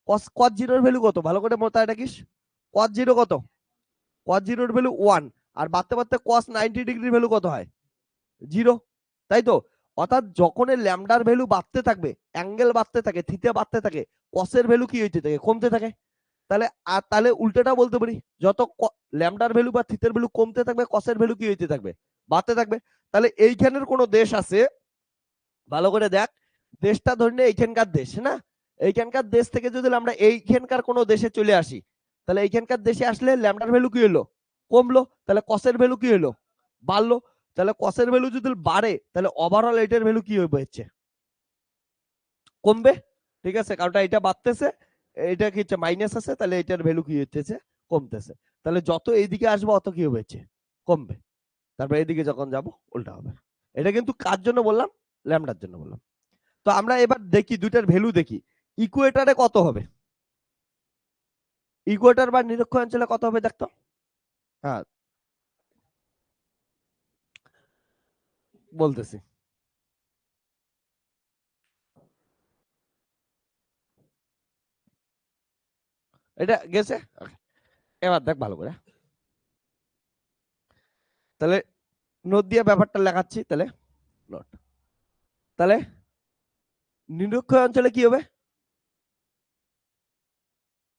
কস কস জিরোর ভ্যালু কত ভালো করে মাথায় রাখিস, কস জিরো কত, কস জিরোর ভ্যালু 1, আর বাড়তে বাড়তে কস 90 ডিগ্রির ভ্যালু কত হয় 0, তাই তো। অর্থাৎ যখন ল্যামডার ভ্যালু বাড়তে থাকবে, অ্যাঙ্গেল বাড়তে থাকে, থিটা বাড়তে থাকে, কসের ভ্যালু কি হইতে থাকে কমতে থাকে। তাহলে আর তাহলে উল্টোটা বলতে পারি, যত ল্যামডার ভ্যালু বা থিটার ভ্যালু কমতে থাকবে, কসের ভ্যালু কি হইতে থাকবে বাড়তে থাকবে। তাহলে এইখানের কোন দেশ আছে, ভালো করে দেখ, দেশটা ধরে নে এইখানকার দেশ না, এইখানকার দেশ থেকে যদি আমরা এইখানকার কোন দেশে চলে আসি, তাহলে এইখানকার দেশে আসলে ল্যামডার ভ্যালু কি হলো কমলো, তাহলে কসের ভ্যালু কি হলো বাড়লো। তাহলে কসের ভ্যালু যদি বাড়ে, তাহলে ওভারঅল এটার ভ্যালু কি হবে হচ্ছে কমবে, ঠিক আছে, কারণ এটা বাড়তেছে, এটা কি হচ্ছে মাইনাস আছে, তাহলে এটার ভ্যালু কি হচ্ছে কমতেছে। তাহলে যত এইদিকে আসবে অত কি হচ্ছে কমবে। তারপর এদিকে যখন যাব উল্টা হবে। এটা কিন্তু কার জন্য বললাম? ল্যামডার জন্য বললাম। তো আমরা এবার দেখি দুইটার ভ্যালু দেখি। ইকুয়েটরে কত হবে? ইকুয়েটর বা নিরক্ষীয় অঞ্চলে কত হবে দেখতো? হ্যাঁ, বলতেছি। এটা গেছে। Okay, এবার দেখ ভালো করে। তাহলে নোট দিয়ে ব্যাপারটা লেখাচ্ছি, তাহলে নোট। তাহলে নিরক্ষীয় অঞ্চলে কি হবে?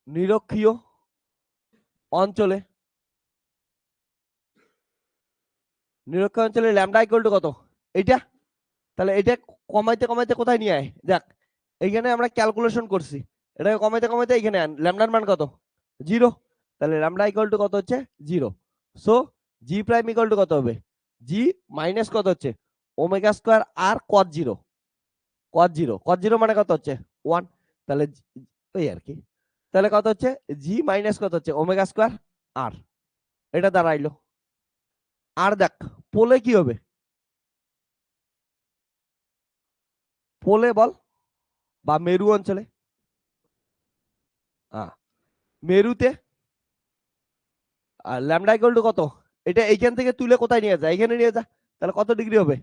নিরক্ষীয় অঞ্চলে, নিরক্ষীয় অঞ্চলে ল্যামডা ইকুয়াল টু কত? এইটা। তাহলে এটা কমাইতে কমাইতে কোথায় নিয়ে আয় দেখ। এইখানে আমরা ক্যালকুলেশন করছি, এটাকে কমাইতে কমাইতে এখানে আন। ল্যামডার মান কত? 0। তাহলে ল্যামডা ইকুয়াল টু কত হচ্ছে? 0। So G prime equal to কত হবে? জি মাইনাস কত হচ্ছে? ওমেগা স্কয়ার আর কট 0। কট 0, কট 0 মানে কত হচ্ছে? 1। তাহলে ওই আর কি। তাহলে কত হচ্ছে? জি মাইনাস কত হচ্ছে? ওমেগা স্কয়ার আর। এটা দাঁড়াইলো। আর দেখ পোলে কি হবে? পোলে বল, বা মেরু অঞ্চলে। মেরুতে আর ল্যামডা ইকুয়াল টু কত? এটা এইখান থেকে তুলে কোথায় নিয়ে যা? এখানে নিয়ে যা। তাহলে কত ডিগ্রি হবে?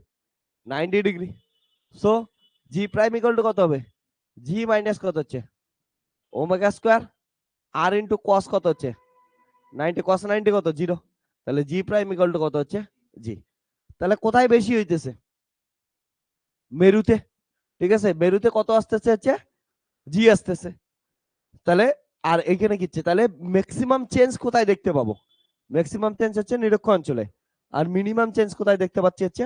90 degree. So G prime equal to কত হবে? জি মাইনাস কত হচ্ছে? ওমেগা স্কয়ার আর ইন্টু কস কত হচ্ছে? 90, কস 90 কত? 0। তাহলে জি প্রাইম ইকুয়াল টু কত হচ্ছে? জি। তাহলে কোথায় বেশি হইতেছে? মেরুতে। ঠিক আছে, মেরুতে কত আসতেছে হচ্ছে? জি আসতেছে। তাহলে আর এখানে কি হচ্ছে? তাহলে ম্যাক্সিমাম চেঞ্জ কোথায় দেখতে পাবো? ম্যাক্সিমাম চেঞ্জ হচ্ছে নিরক্ষ অঞ্চলে। আর মিনিমাম চেঞ্জ কোথায় দেখতে পাচ্ছি হচ্ছে?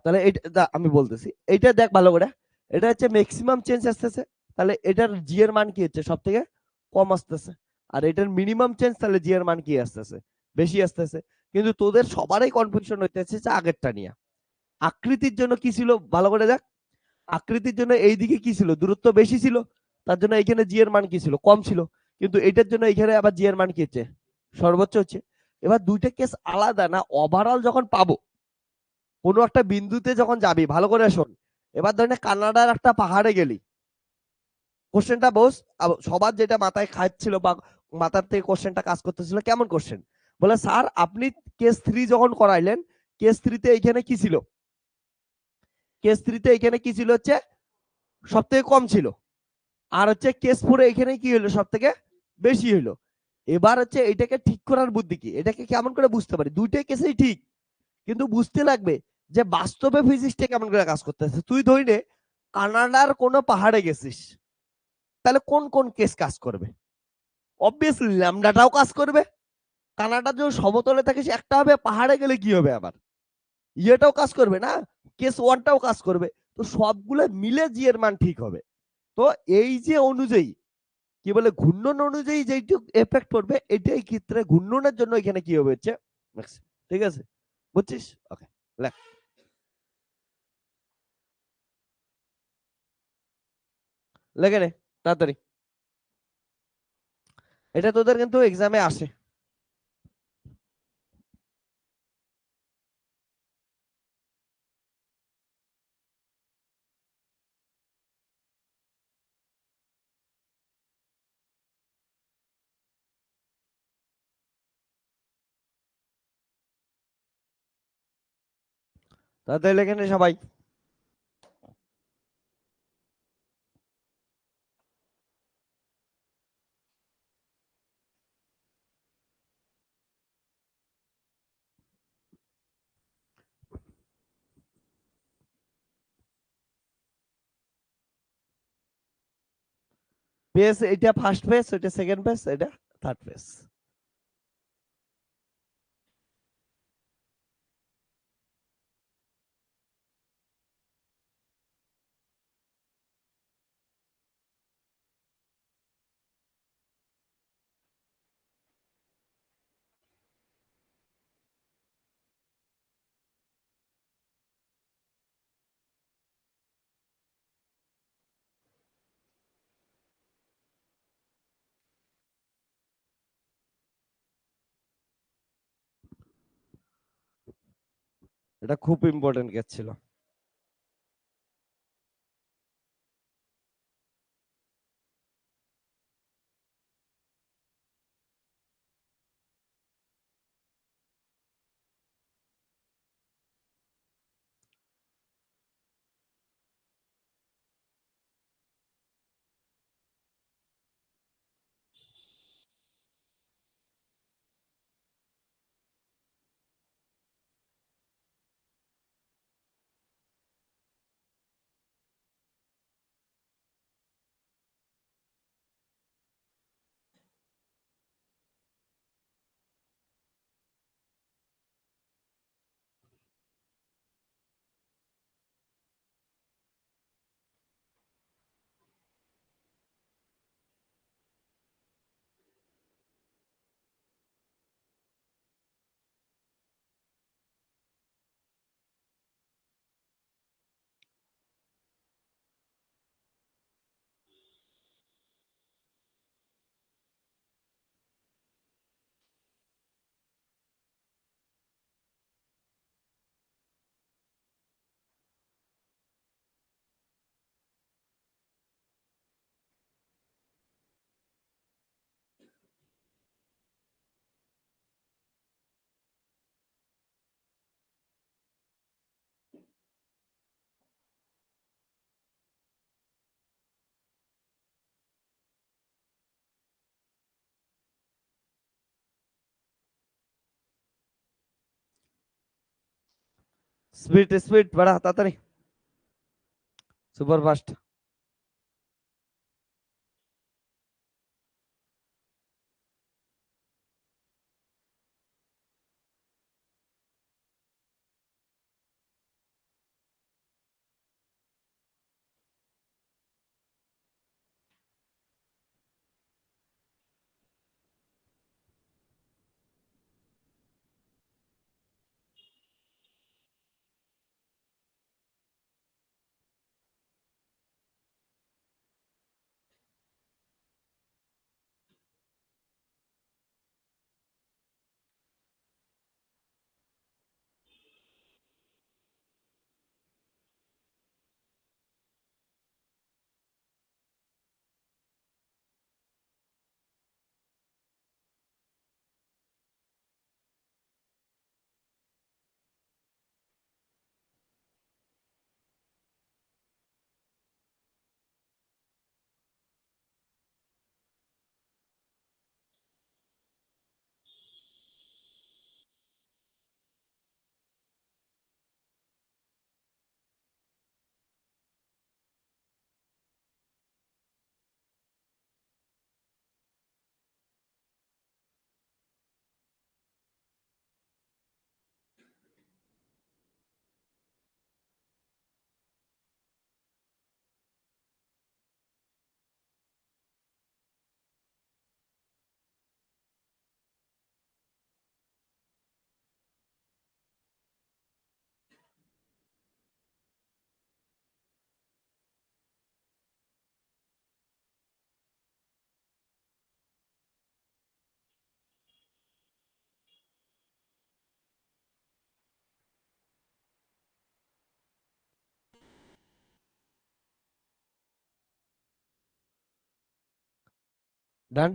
তাহলে এটা আমি বলতেছি, এইটা দেখ ভালো করে। এটা হচ্ছে ম্যাক্সিমাম চেঞ্জ আসতেছে, তাহলে এটার জি এর মান কি হচ্ছে? সব থেকে কম আসতেছে। আর এটার মিনিমাম চেঞ্জ, তাহলে জি এর মান কি আসতেছে? বেশি আসতেছে। কিন্তু তোদের সবারই কনফিউশন হইতেছে যে আগেরটা নিয়ে। আকৃতির জন্য কি ছিল ভালো করে দেখ। আকৃতির জন্য এইদিকে কি ছিল? দূরত্ব বেশি ছিল, তার জন্য এখানে জি এর মান কি ছিল? কম ছিল। কিন্তু এটার জন্য এখানে আবার জি এর মান কি হচ্ছে? সর্বোচ্চ হচ্ছে। এবার দুইটা কেস আলাদা না, ওভারঅল যখন পাবো কোনো একটা বিন্দুতে যখন যাবি, ভালো করে শোন। এবার ধরে নে কানাডার একটা পাহাড়ে গেলি, কোশ্চেনটা বস। সবার যেটা মাথায় খাচ্ছিল বা মাথার থেকে কোশ্চেনটা কাজ করতেছিল, কেমন কোশ্চেন? বলে স্যার আপনি কেস 3 যখন করাইলেন, কেস 3 তে এখানে কি ছিল? কেস 3 তে এখানে কি ছিল হচ্ছে সব থেকে কম ছিল। আর হচ্ছে কেস 4 এ এখানে কি হলো সব থেকে বেশি হলো। এবার হচ্ছে এটাকে ঠিক করার বুদ্ধি কি? এটাকে কেমন করে বুঝতে পারি? দুইটাই কেসেই ঠিক, কিন্তু বুঝতে লাগবে যে বাস্তবে ফিজিক্সটা কেমন করে কাজ করতেছে। তুই ধরি নে কানাডার কোনো পাহাড়ে গেছিস, তাহলে কোন কোন কেস কাজ করবে? অবভিয়াসলি ল্যামডাটাও কাজ করবে। কানাডা যে সমতলে থাকে সে একটা হবে, পাহাড়ে গেলে কি হবে আবার? ইয়েটাও কাজ করবে না, কেস ওয়ানটাও কাজ করবে। তো সবগুলো মিলে জি এর মান ঠিক হবে। তো এই যে অনুযায়ী কি বলে ঘূর্ণন অনুযায়ী যেইটুকু এফেক্ট পড়বে, এটাই ক্ষেত্রে ঘূর্ণনের জন্য এখানে কি হবে হচ্ছে maximum। ঠিক আছে, বুঝছিস? ওকে, লেখ। লেখে নে তাড়াতাড়ি। এটা তোদের কিন্তু এক্সামে আসে। তাড়াতাড়ি লেখে নে সবাই। পেজ এটা ফার্স্ট পেজ, এটা সেকেন্ড পেজ, এটা থার্ড পেজ। এটা খুব ইম্পর্টেন্ট কেস ছিল। স্পিড স্পিড বাড়া তাড়াতাড়ি, সুপার ফাস্ট। ডান।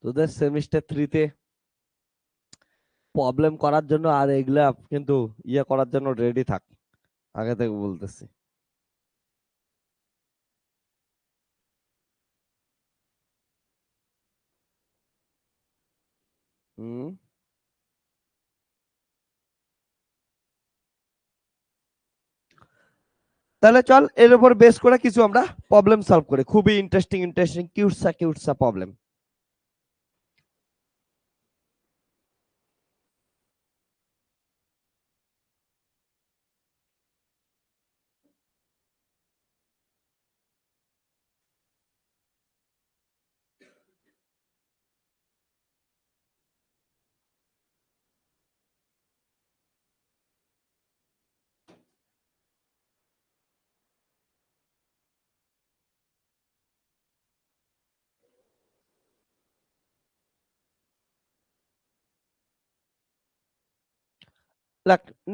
তোদের সেমিস্টার 3-তে প্রবলেম করার জন্য আর এগুলা কিন্তু ইয়ে করার জন্য রেডি থাক, আগে থেকে বলতেছি। হুম। তাহলে চল এর উপর বেস করে কিছু আমরা প্রবলেম সলভ করি, খুবই ইন্টারেস্টিং ইন্টারেস্টিং কিউটসা কিউটসা প্রবলেম।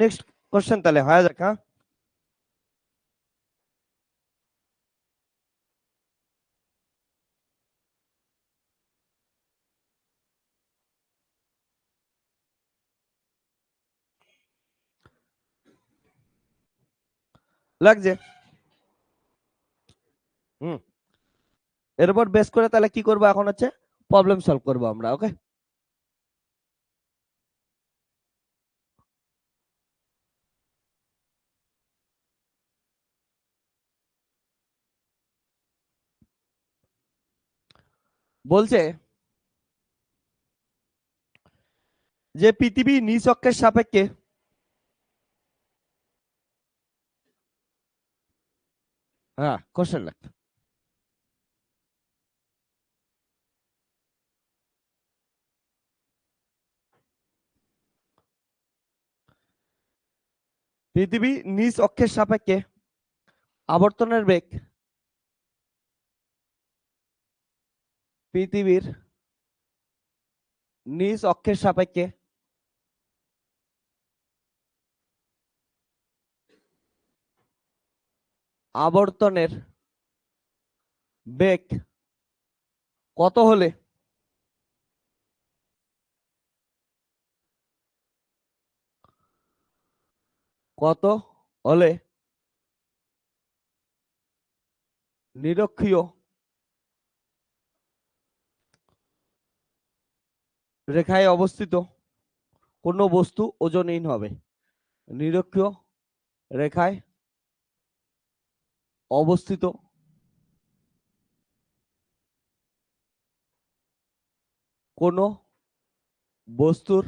নেক্সট কোশ্চেন তাহলে হয়ে যাক। হ্যাঁ, লাগছে। হুম, এর উপর বেস করে তাহলে কি করবো এখন হচ্ছে প্রবলেম সলভ করবো আমরা। ওকে, বলছে যে পৃথিবী নিজ অক্ষের সাপেক্ষে হ্যাঁ কোশ্চেন লাগ পৃথিবী নিজ অক্ষের সাপেক্ষে আবর্তনের বেগ পৃথিবীর নিজ অক্ষের সাপেক্ষে আবর্তনের বেগ কত হলে কত হলে নিরক্ষীয় রেখায় অবস্থিত কোন বস্তু ওজনহীন হবে। নিরক্ষীয় রেখায় অবস্থিত কোন বস্তুর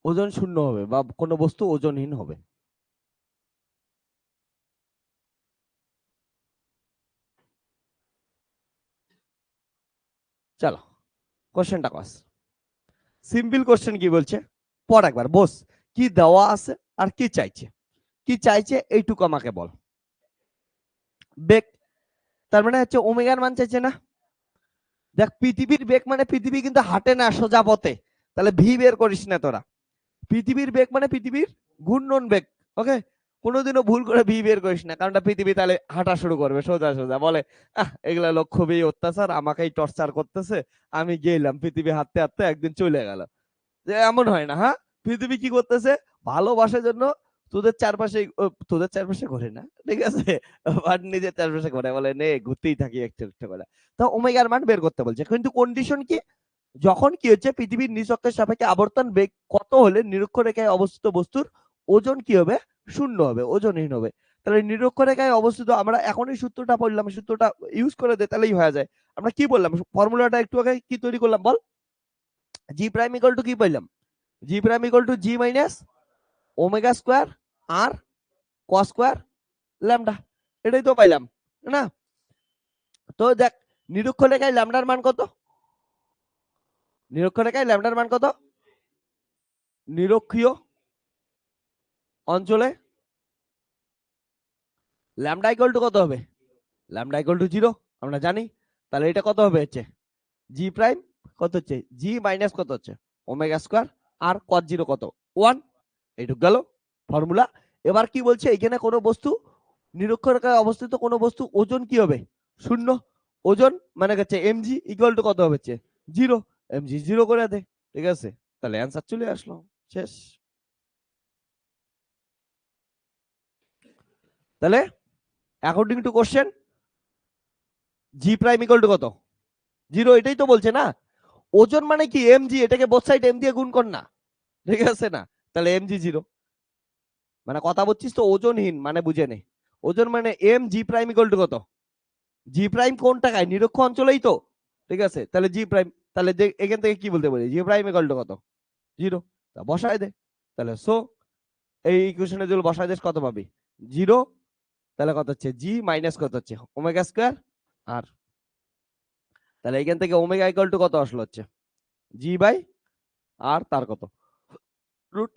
ওজন শূন্য হবে বা কোন বস্তু ওজনহীন হবে। চলো কোশ্চেনটা কস সিম্পল কোশ্চেন কি বলছে পড় একবার বস, কি দেওয়া আছে আর কি চাইছে, কি চাইছে এইটুকু আমাকে বল। বেগ, তার মানে হচ্ছে ওমেগার মান চাইছে না। দেখ পৃথিবীর বেগ মানে পৃথিবী কিন্তু হাঁটে না সোজা পথে, তাহলে ভি বের করিস না তোরা। পৃথিবীর বেগ মানে পৃথিবীর ঘূর্ণন বেগ। ওকে, কোনোদিনও ভুল করে ভি বের করিস না, কারণ পৃথিবী তাহলে হাঁটা শুরু করবে সোজা সোজা, বলে এগুলা লোক খুবই অত্যাচার, আমাকেই টর্চার করতেছে, আমি গেলাম, পৃথিবী হাঁটতে হাঁটতে একদিন চলে গেল। যে এমন হয় না। হ্যাঁ, পৃথিবী কি করতেছে ভালোবাসার জন্য তোদের চারপাশে তোদের চারপাশে ঘোরে না, ঠিক আছে, বাট নিজের চারপাশে ঘোরে, বলে নে ঘুরতেই থাকি একটু একটু করে। তো ওমেগার মান বের করতে বলছে, কিন্তু কন্ডিশন কি, যখন কি হচ্ছে পৃথিবীর নিজ অক্ষের সাপেক্ষে আবর্তন বেগ কত হলে নিরক্ষরেখায় অবস্থিত বস্তুর ওজন কি হবে, শূন্য হবে, ওজনহীন হবে। তাহলে নিরক্ষরেখায় অবস্থিত, আমরা এখনই সূত্রটা পড়লাম, সূত্রটা ইউজ করে দে তাহলেই হয়ে যায়। আমরা কি বললাম ফর্মুলাটা একটু আগে কি তৈরি করলাম বল, জি প্রাইম ইকুয়াল টু কি পাইলাম, G prime equal to G minus omega square R cos square lambda, এটাই তো পাইলাম না। তো দেখ নিরক্ষরেখায় ল্যামডার মান কত, নিরক্ষরেখায় ল্যামডার মান কত, নিরক্ষীয় অঞ্চলে ল্যামডা ইকুয়াল টু কত হবে, ল্যামডা ইকুয়াল টু 0 আমরা জানি। তাহলে এটা কত হবে হচ্ছে জি প্রাইম কত হচ্ছে জি মাইনাস কত হচ্ছে ওমেগা স্কোয়ার আর কস 0 কত 1, এইটুক গেল ফর্মুলা। এবার কি বলছে এখানে কোনো বস্তু নিরক্ষরেখায় অবস্থিত কোনো বস্তু ওজন কি হবে শূন্য, ওজন মানে হচ্ছে এমজি ইকুয়াল টু কত হবে হচ্ছে 0, এমজি 0 করে দে, ঠিক আছে, তাহলে অ্যান্সার চলে আসলো, শেষ। তাহলে according to question G prime equal to কত 0, এটাই তো বলছে না। ওজন মানে কি এমজি, এটাকে বোথ সাইড এম দিয়ে গুণ কর না, ঠিক আছে না, তাহলে এমজি 0, মানে কথা বলছিস তো ওজনহীন মানে বুঝে নে, ওজন মানে M G prime equal to কত, জি প্রাইম কোন টাকায় নিরক্ষ অঞ্চলেই তো, ঠিক আছে, তাহলে জি প্রাইম, তাহলে এখান থেকে কি বলতে পারি জি প্রাইম ইকুয়াল টু কত 0, তা বসায় দে। তাহলে সো এই ইকুয়েশনে যদি বসায় দিস কত পাবি 0, তাহলে কত হচ্ছে জি মাইনাস কত হচ্ছে ওমেগা স্কয়ার আর, তাহলে এখান থেকে ওমেগা ইকুয়াল টু কত আসলো হচ্ছে জি বাই আর তার কত রুট,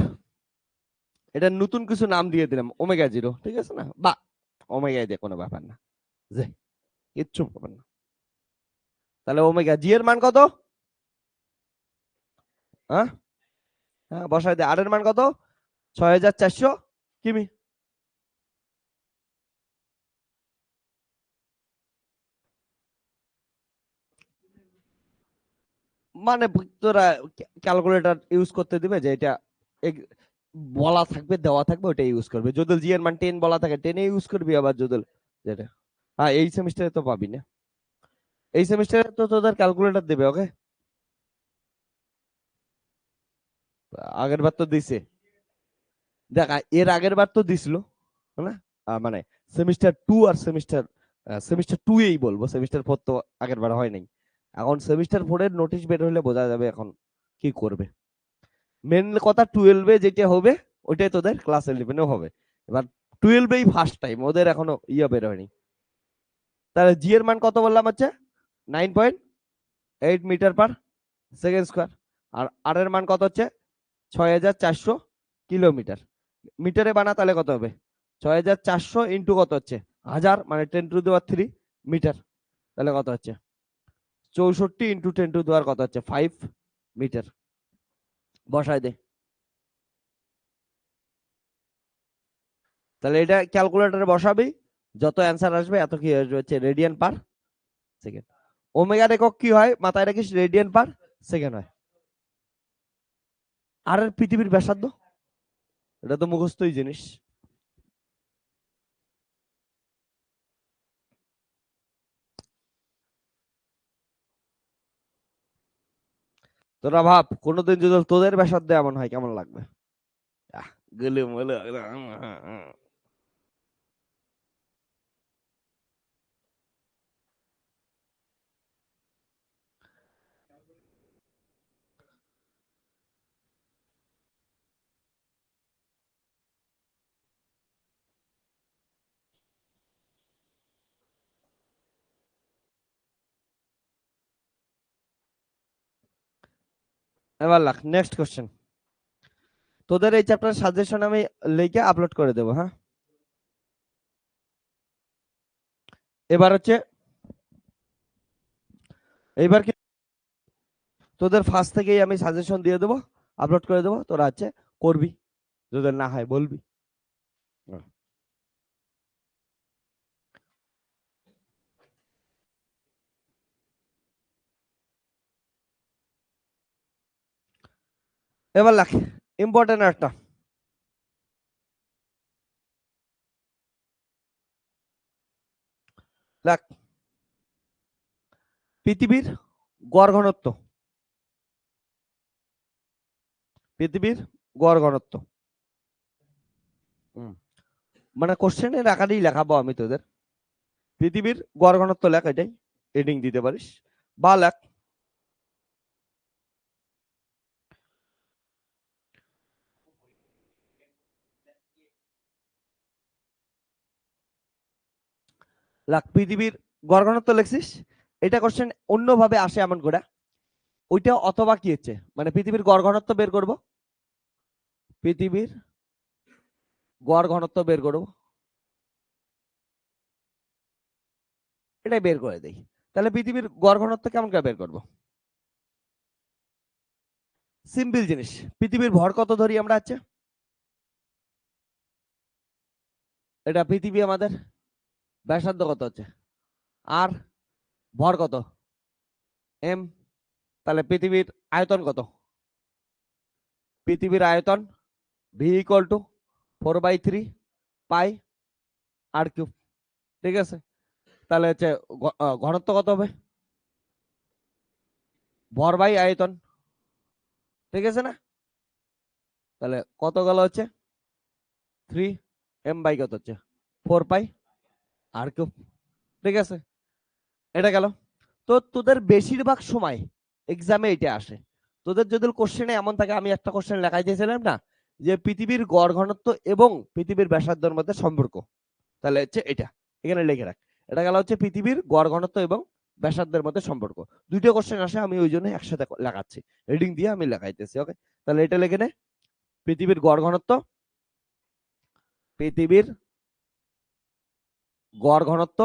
এটা নতুন কিছু নাম দিয়ে দিলাম ওমেগা 0, ঠিক আছে না, বা ওমেগা দিয়ে কোনো ব্যাপার না, যে কিচ্ছু ব্যাপার না। তাহলে ওমেগা জি এর মান কত, হ্যাঁ হ্যাঁ বসাই দে। আর এর মান কত? 6400 কিমি। মানে তোরা ক্যালকুলেটর ইউজ করতে দিবে যে এটা বলা থাকবে, দেওয়া থাকবে, ওটা ইউজ করবে। যদি জি এর মান 10 বলা থাকে 10 ইউজ করবি, আবার যদি যেটা হ্যাঁ এই সেমিস্টারে তো পাবি না, এই সেমিস্টারে তো তোদের ক্যালকুলেটর দেবে। ওকে, আগের বার তো দিছে, দেখ এর আগের বার তো দিছিল না, মানে সেমিস্টার টু আর সেমিস্টার সেমিস্টার টু এই বলবো, সেমিস্টার ফোর তো আগের বার হয় নাই। এখন সেমিস্টার ফোর এর নোটিশ বের হলে বোঝা যাবে এখন কি করবে। মেন কথা টুয়েলভে যেটা হবে ওইটাই তোদের ক্লাস ইলেভেনেও হবে। এবার টুয়েলভেই ফার্স্ট টাইম, ওদের এখনো ইয়ে বের হয়নি। তাহলে জি এর মান কত বললাম হচ্ছে 9.8 মিটার পার সেকেন্ড স্কোয়ার। আর আর এর মান কত হচ্ছে 6400 কিলোমিটার। মিটারে বানা তাহলে কত হবে? 6400 ইন্টু কত হচ্ছে 1000, মানে 10⁻³ মিটার। তাহলে কত হচ্ছে 64 ইন্টু 10⁻, কত হচ্ছে 5 মিটার। বসায় দে। তাহলে এটা ক্যালকুলেটরে বসাবি, যত অ্যান্সার আসবে এত কি আসবে হচ্ছে রেডিয়ান পার সেকেন্ড। ওমেগার একক কি হয় মাথায় রাখিস, রেডিয়ান পার সেকেন্ড হয়। আর পৃথিবীর ব্যাসার্ধ, এটা তো মুখস্থই জিনিস। তোরা ভাব কোনোদিন যদি তোদের ব্যাসার্ধ এমন হয় কেমন লাগবে। আহ, গেলে এবার লাখ নেক্সট কোশ্চেন। তোদের এই চ্যাপ্টার সাজেশন আমি লিখে আপলোড করে দেবো, হ্যাঁ। এবার হচ্ছে, এইবার কি তোদের ফার্স্ট থেকেই আমি সাজেশন দিয়ে দেবো, আপলোড করে দেবো, তোরা হচ্ছে করবি, যদি না হয় বলবি। এবার লাখ ইম্পর্টেন্ট একটা, লাখ পৃথিবীর গড় ঘনত্ব, পৃথিবীর গড় ঘনত্ব। হুম, মানে কোশ্চেনের আকারেই লেখাবো আমি তোদের। পৃথিবীর গড় ঘনত্ব লেখ, এটাই হেডিং দিতে পারিস। বা লেখ লাখ পৃথিবীর গড় ঘনত্ব লেখছিস। এটা কোশ্চেন অন্যভাবে আসে এমন করে, ওইটা অথবা কি হচ্ছে মানে পৃথিবীর গড় ঘনত্ব বের করব, পৃথিবীর গড় ঘনত্ব বের করব, এটাই বের করে দেই। তাহলে পৃথিবীর গড় ঘনত্ব কেমন করে বের করব? সিম্পল জিনিস, পৃথিবীর ভর কত ধরি আমরা আছে, এটা পৃথিবী আমাদের ব্যাসার্ধ কত হচ্ছে আর, ভর কত এম। তাহলে পৃথিবীর আয়তন কত? পৃথিবীর আয়তন V equal to 4/3 pi R cube. ঠিক আছে, তাহলে হচ্ছে ঘনত্ব কত হবে? ভর বাই আয়তন। ঠিক আছে না? তাহলে কত গেল হচ্ছে 3 m কত হচ্ছে 4 পাই আর কিউব। ঠিক আছে, এটা গেল। তো তোদের বেশিরভাগ সময় এক্সামে এটা আসে। তোদের যদি কোশ্চেনে এমন থাকে, আমি একটা কোশ্চেন লেখাই দিয়েছিলাম না, যে পৃথিবীর গড় ঘনত্ব এবং পৃথিবীর ব্যাসার্ধের মধ্যে সম্পর্ক, তাহলে হচ্ছে এটা এখানে লিখে রাখ। এটা গেল হচ্ছে পৃথিবীর গড় ঘনত্ব এবং ব্যাসার্ধের মধ্যে সম্পর্ক। দুইটা কোশ্চেন আসে, আমি ওই জন্য একসাথে লেখাচ্ছি, হেডিং দিয়ে আমি লেখাইতেছি। ওকে, তাহলে এটা লিখে নে, পৃথিবীর গড় ঘনত্ব, পৃথিবীর গড় ঘনত্ব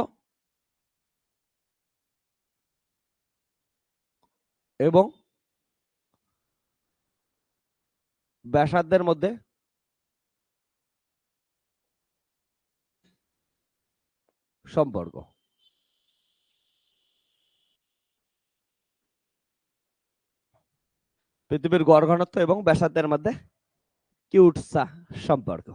এবং ব্যাসার্ধের মধ্যে সম্পর্ক। পৃথিবীর গড় ঘনত্ব এবং ব্যাসার্ধের মধ্যে কিউটসা সম্পর্ক।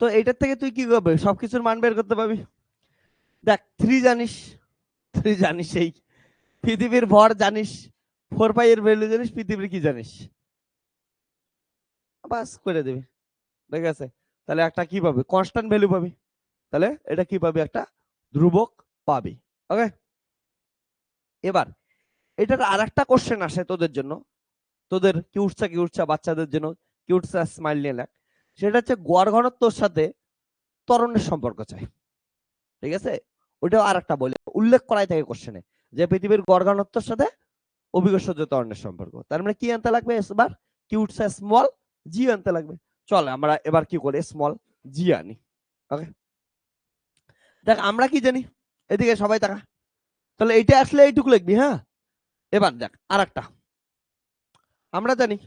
তো এটার থেকে তুই কি করবি, সবকিছুর মান বের করতে পারবি। দেখ 3 জানিস, 3 জানিস, এই পৃথিবীর ভর জানিস, 4 পাই এর ভ্যালু জানিস, পৃথিবীর কি জানিস, বাস করে দিবি, ঠিক আছে। তাহলে একটা কি পাবি, কনস্ট্যান্ট ভ্যালু পাবি। তাহলে এটা কি পাবি, একটা ধ্রুবক পাবি। ওকে, এবার এটার আর একটা কোশ্চেন আসে তোদের জন্য, তোদের কিউটসা কিউটসা বাচ্চাদের জন্য, কিউটসা স্মাইল নিয়ে লেখ। সেটা হচ্ছে গড় ঘনত্বর সাথে ত্বরণের সম্পর্ক চাই, ঠিক আছে। ওইটাও আর একটা বলে উল্লেখ করাই থাকে কোশ্চেনে, যে পৃথিবীর গড় ঘনত্বের সাথে অভিকর্ষজ ত্বরণের সম্পর্ক। তার মানে কি আনতে লাগবে, এবার কিউটসা স্মল জি আনতে লাগবে। চল আমরা এবার কি করি, স্মল জি আনি। ওকে, দেখ আমরা কি জানি, এদিকে সবাই তাকা, তাহলে এইটা আসলে এইটুকু লিখবি। হ্যাঁ, এবার দেখ আর একটা, আমরা জানি,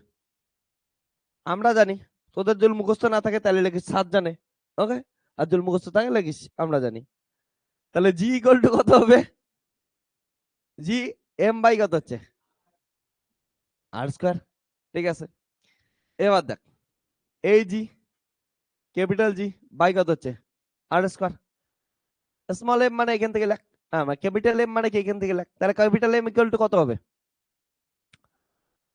আমরা জানি, তোদের যদি মুখস্থ না থাকে তাহলে লিখিস 7 জানে। ওকে, আর যদি মুখস্থ থাকে লিখিস আমরা জানি। তাহলে জি ইকুয়াল টু কত হবে, জি এম বাই কত হচ্ছে, আর স্কয়ার, ঠিক আছে। এবার দেখ এই জি, ক্যাপিটাল জি বাই কত হচ্ছে, আর স্কয়ার। স্মল এম মানে এখান থেকে লেখ, ক্যাপিটাল এম মানে কি এখান থেকে লেখ। তাহলে ক্যাপিটাল এম ইকুয়াল টু কত হবে,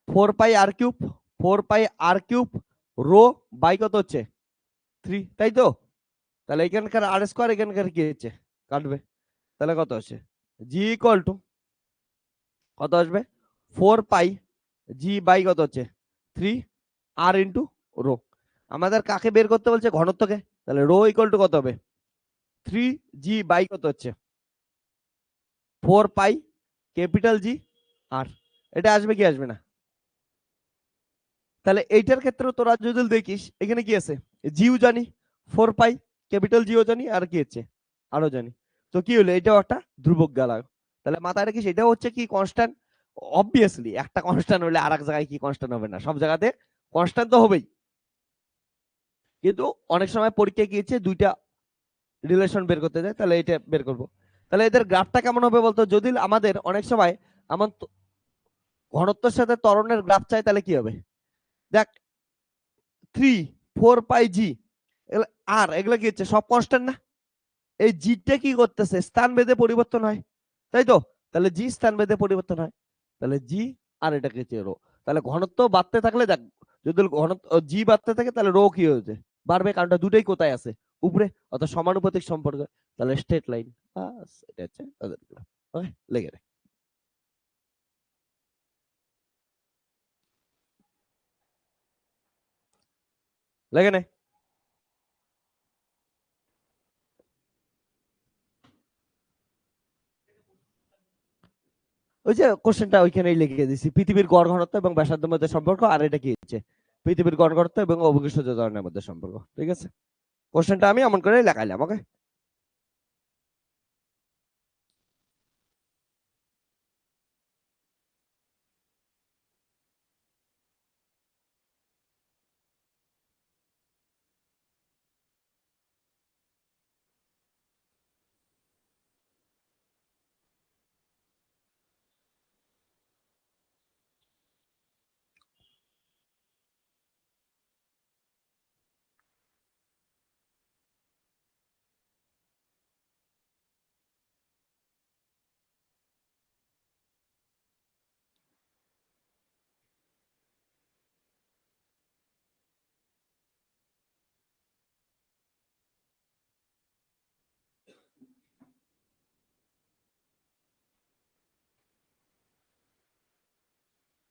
4 pi r cube, 4 pi r cube rho by কত হচ্ছে 3, তাই তো। তাহলে এখানকার আর স্কয়ার এখানকার কি হচ্ছে, কাটবে। তাহলে কত হচ্ছে, জি ইকুয়াল টু কত আসবে, 4 পাই জি বাই কত হচ্ছে 3 আর ইন্টু রো। আমাদের কাকে বের করতে বলছে, ঘনত্বকে। তাহলে রো ইকুয়াল টু কত হবে, 3 জি বাই কত হচ্ছে 4 পাই ক্যাপিটাল জি আর। এটা আসবে কি আসবে না। তাহলে এইটার ক্ষেত্রে তোরা যদি দেখিস এখানে কি আছে, জিও জানি, 4 পাই ক্যাপিটাল জিও জানি, আর কি হচ্ছে আরো জানি। তো কি হলো, এটাও একটা ধ্রুবক গেল। তাহলে মাথায় রাখিস এটা হচ্ছে কি কনস্ট্যান্ট। অবভিয়াসলি একটা কনস্ট্যান্ট হলে আর এক জায়গায় কি কনস্ট্যান্ট হবে না, সব জায়গাতে কনস্ট্যান্ট তো হবেই। কিন্তু অনেক সময় পরীক্ষায় গিয়েছে দুইটা রিলেশন বের করতে যায়, তাহলে এটা বের করব। তাহলে এদের গ্রাফটা কেমন হবে বলতো, যদি আমাদের অনেক সময় এমন ঘনত্বের সাথে ত্বরণের গ্রাফ চাই, তাহলে কি হবে, দেখ 3 4 পাই জি আর এগুলো কি হচ্ছে সব কনস্ট্যান্ট না। এই জিটা কি করতেছে, স্থান ভেদে পরিবর্তন হয়, তাই তো। তাহলে জি স্থান ভেদে পরিবর্তন হয়, তাহলে জি আর এটাকে হচ্ছে রো। তাহলে ঘনত্ব বাড়তে থাকলে দেখ, যদি ঘনত্ব জি বাড়তে থাকে তাহলে রো কি হয়েছে, বাড়বে, কারণটা দুটোই কোথায় আছে, উপরে, অর্থাৎ সমানুপাতিক সম্পর্ক। তাহলে স্ট্রেট লাইন, বাস এটা হচ্ছে তাদের। ওকে, লেগে রে, লেগে নে। ওই যে কোশ্চেনটা ওইখানেই লিখে দিছি, পৃথিবীর গড় ঘনত্ব এবং ব্যাসার্ধের মধ্যে সম্পর্ক, আর এটা কি হচ্ছে পৃথিবীর গড় ঘনত্ব এবং অভিকর্ষজ ত্বরণের মধ্যে সম্পর্ক, ঠিক আছে। কোশ্চেনটা আমি এমন করে লেখাইলাম। ওকে,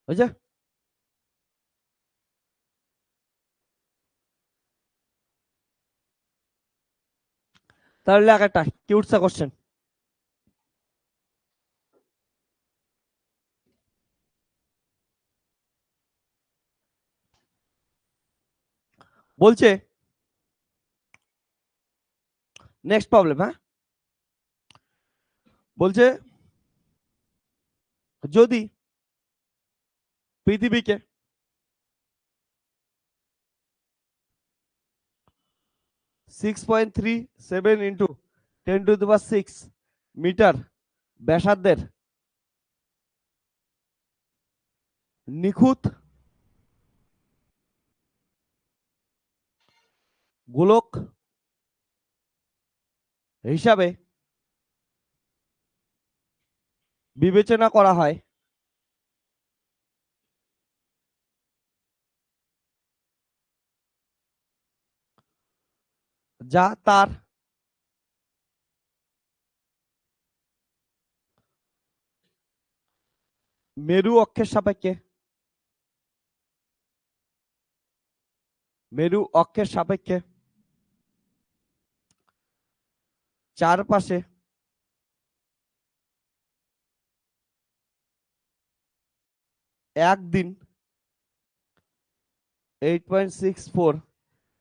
বুঝছো। তাহলে লেখ একটা কিউটসা কোশ্চেন। বলছে নেক্সট প্রবলেম, হ্যাঁ, বলছে যদি পৃথিবীকে 6.37 ইন্টু 10⁶ মিটার ব্যাসার্ধের নিখুঁত গোলক হিসাবে বিবেচনা করা হয়, যা তার মেরু অক্ষের সাপেক্ষে চারপাশে একদিন 8.64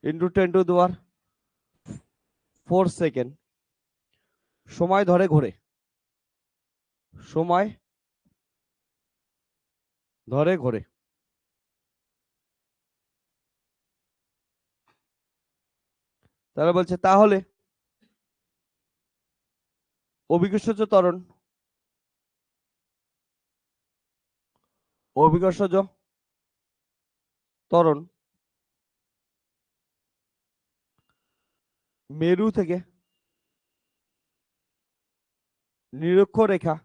ইন্টু 10⁴ সেকেন্ড সময় ধরে ঘোরে। তাহলে বলছে তাহলে অভিকর্ষজ ত্বরণ মেরু থেকে নিরক্ষরেখা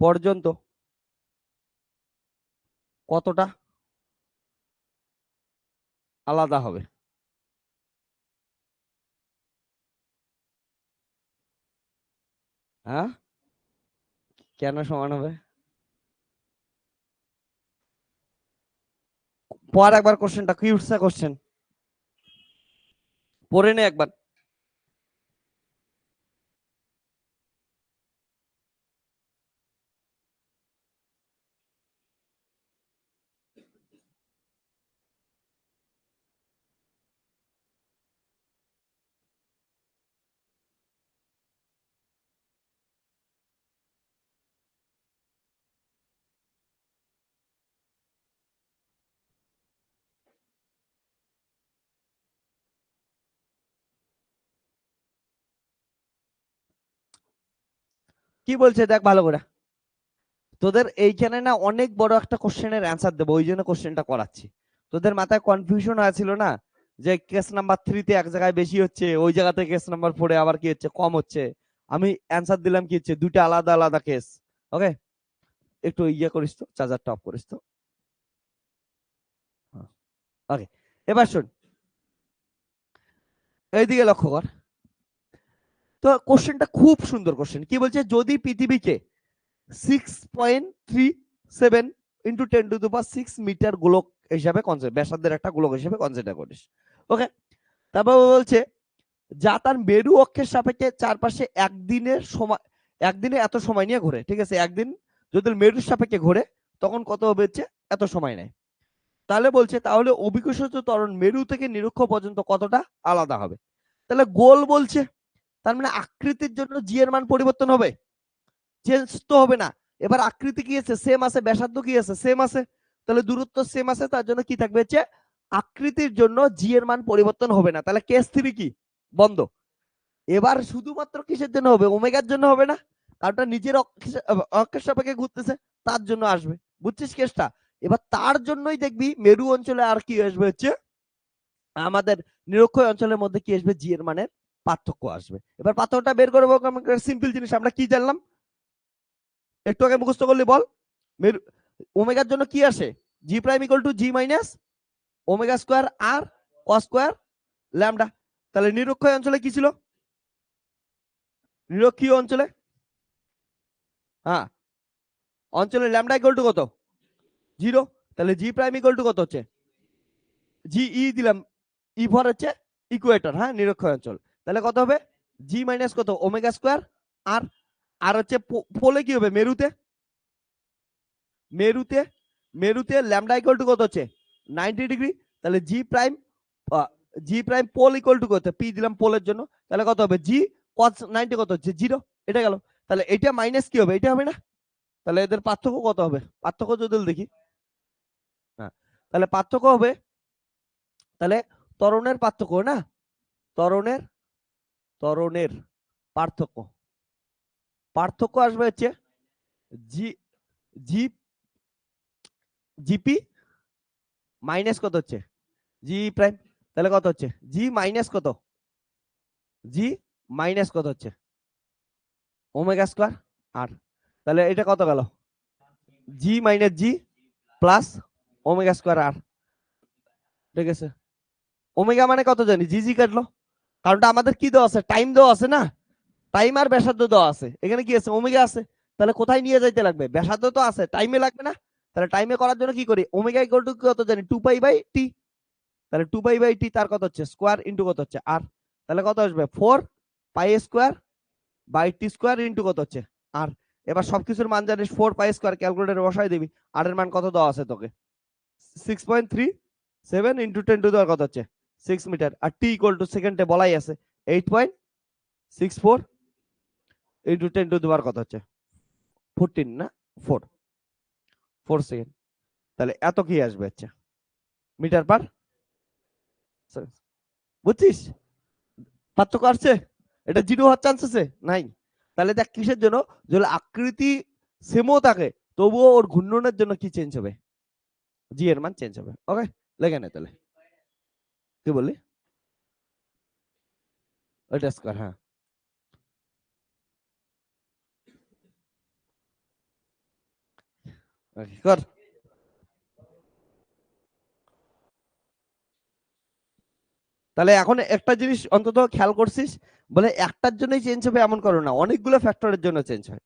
পর্যন্ত কতটা আলাদা হবে? হ্যাঁ, কেন সমান হবে? পর একবার কোশ্চেনটা কি উঠছে, কোশ্চেন পড়ে নে একবার। কি বলছে দেখ ভালো করে। তোদের এইখানে না অনেক বড় একটা কোশ্চেনের অ্যান্সার দেবো, ওই জন্য কোশ্চেনটা করাচ্ছি। তোদের মাথায় কনফিউশন হয়েছিল না যে কেস নাম্বার 3 এক জায়গায় বেশি হচ্ছে, ওই জায়গাতে কেস নাম্বার 4 আবার কি হচ্ছে, কম হচ্ছে। আমি অ্যান্সার দিলাম কি হচ্ছে, দুইটা আলাদা আলাদা কেস। ওকে, একটু ইয়ে করিস তো, চার্জারটা অফ করিস তো। ওকে, এবার শোন, এইদিকে লক্ষ্য কর। তো কোশ্চেনটা খুব সুন্দর কোশ্চেন। কি বলছে, যদি পৃথিবীকে 6.37 ইন্টু 10⁶ মিটার গোলক হিসাবে ব্যাসার্ধের একটা গোলক হিসাবে কনসিডার করিস। ওকে, তারপর বলছে যা তার মেরু অক্ষের সাপেক্ষে চারপাশে একদিনে এত সময় নিয়ে ঘোরে। ঠিক আছে, একদিন যদি মেরুর সাপেক্ষে ঘোরে তখন কত হবে হচ্ছে এত সময় নেয়। তাহলে বলছে তাহলে অভিকর্ষজ ত্বরণ মেরু থেকে নিরক্ষ পর্যন্ত কতটা আলাদা হবে। তাহলে গোল বলছে, তার মানে আকৃতির জন্য জি এর মান পরিবর্তন হবে, চেঞ্জ তো হবে না। এবার আকৃতি কি আছে, সেম আছে, ব্যাসার্ধ কি আছে, সেম আছে, তাহলে দূরত্ব সেম আছে, তার জন্য কি থাকবে হচ্ছে আকৃতির জন্য জি এর মান পরিবর্তন হবে না। তাহলে কেস 3 কি বন্ধ। এবার শুধুমাত্র কিসের জন্য হবে, ওমেগার জন্য হবে না, কারণটা নিজের অক্ষের সাপেক্ষে ঘুরতেছে, তার জন্য আসবে। বুঝছিস কেসটা? এবার তার জন্যই দেখবি মেরু অঞ্চলে আর কি আসবে হচ্ছে আমাদের নিরক্ষীয় অঞ্চলের মধ্যে কি আসবে, জি এর মানের পার্থক্য আসবে। এবার পার্থক্যটা বের করবো, সিম্পল জিনিস আমরা কি জানলাম একটু আগে মুখস্থ করলি, বল। মেরু ওমেগার জন্য কি আসে, G prime equal to G minus omega square R cos square lambda. তাহলে নিরক্ষীয় অঞ্চলে কি ছিল, নিরক্ষীয় অঞ্চলে, হ্যাঁ, অঞ্চলে ল্যামডা ইকুয়াল টু কত, 0। তাহলে জি প্রাইম ইকুয়াল টু কত হচ্ছে, জি ই দিলাম, ই ভর হচ্ছে ইকুয়েটর, হ্যাঁ, নিরক্ষীয় অঞ্চল। তাহলে কত হবে, জি মাইনাস কত ওমেগা স্কোয়ার আর আর হচ্ছে পোলে কি হবে, মেরুতে মেরুতে মেরুতে ল্যামডা ইকুয়াল টু কত হচ্ছে 90 ডিগ্রি। তাহলে জি প্রাইম পোল ইকুয়াল টু কত, পি দিলাম পোলের জন্য, তাহলে কত হবে জি cos 90 কত হচ্ছে 0। এটা গেল। তাহলে এটা মাইনাস কি হবে, এটা হবে না? তাহলে এদের পার্থক্য কত হবে? পার্থক্য যদি দেখি, হ্যাঁ, তাহলে পার্থক্য হবে, তাহলে ত্বরণের পার্থক্য না, ত্বরণের ত্বরণের পার্থক্য, পার্থক্য আসবে হচ্ছে জি জি জিপি মাইনাস কত হচ্ছে জি প্রাইম, তাহলে কত হচ্ছে জি মাইনাস কত, জি মাইনাস কত হচ্ছে ওমেগা স্কয়ার আর, তাহলে এটা কত গেল G minus G plus omega square R, ঠিক আছে। ওমেগা মানে কত জানি, জি জি কাটলো, কারণটা আমাদের কি দেওয়া আছে, টাইম দেওয়া আছে না, টাইম আর ব্যাসার্ধ দেওয়া আছে, এখানে কি আছে ওমেগা আছে, তাহলে কোথায় নিয়ে যাইতে লাগবে, ব্যাসার্ধ তো আছে, টাইমে লাগবে না, তাহলে টাইমে করার জন্য কি করি, ওমেগা ইকুয়াল টু কত জানি 2 পাই বাই টি, তাহলে 2 পাই বাই টি তার কত হচ্ছে স্কোয়ার ইন্টু কত হচ্ছে আর, তাহলে কত আসবে 4 pi square by T square into কত হচ্ছে আর। এবার সবকিছুর মান জানিস 4 পাই স্কোয়ার, ক্যালকুলেটরে বসাই দিবি, আর এর মান কত দেওয়া আছে তোকে 6.37 ইন্টু 10 টু দি পাওয়ার কত হচ্ছে 6 মিটার, আর টি ইকুয়াল টু সেকেন্ডে বলাই আছে 8.64 ইন্টু 10 টু দি পাওয়ার কত হচ্ছে 14 না 4 সেকেন্ড, তাহলে এত কি আসবে হচ্ছে মিটার পার, বুঝছিস পার্থক্য আসছে, এটা জিরো হওয়ার চান্স আছে নাই, তাহলে দেখ কিসের জন্য, যদি আকৃতি সেমও থাকে তবুও ওর ঘূর্ণনের জন্য কি চেঞ্জ হবে, জি এর মান চেঞ্জ হবে। ওকে, লেখে নে তাহলে, কি বললি ওইটা স্কয়ার, হ্যাঁ কর। তাহলে এখন একটা জিনিস অন্তত খেয়াল করছিস, বলে একটার জন্যই চেঞ্জ হবে এমন করো না, অনেকগুলো ফ্যাক্টরের জন্য চেঞ্জ হয়।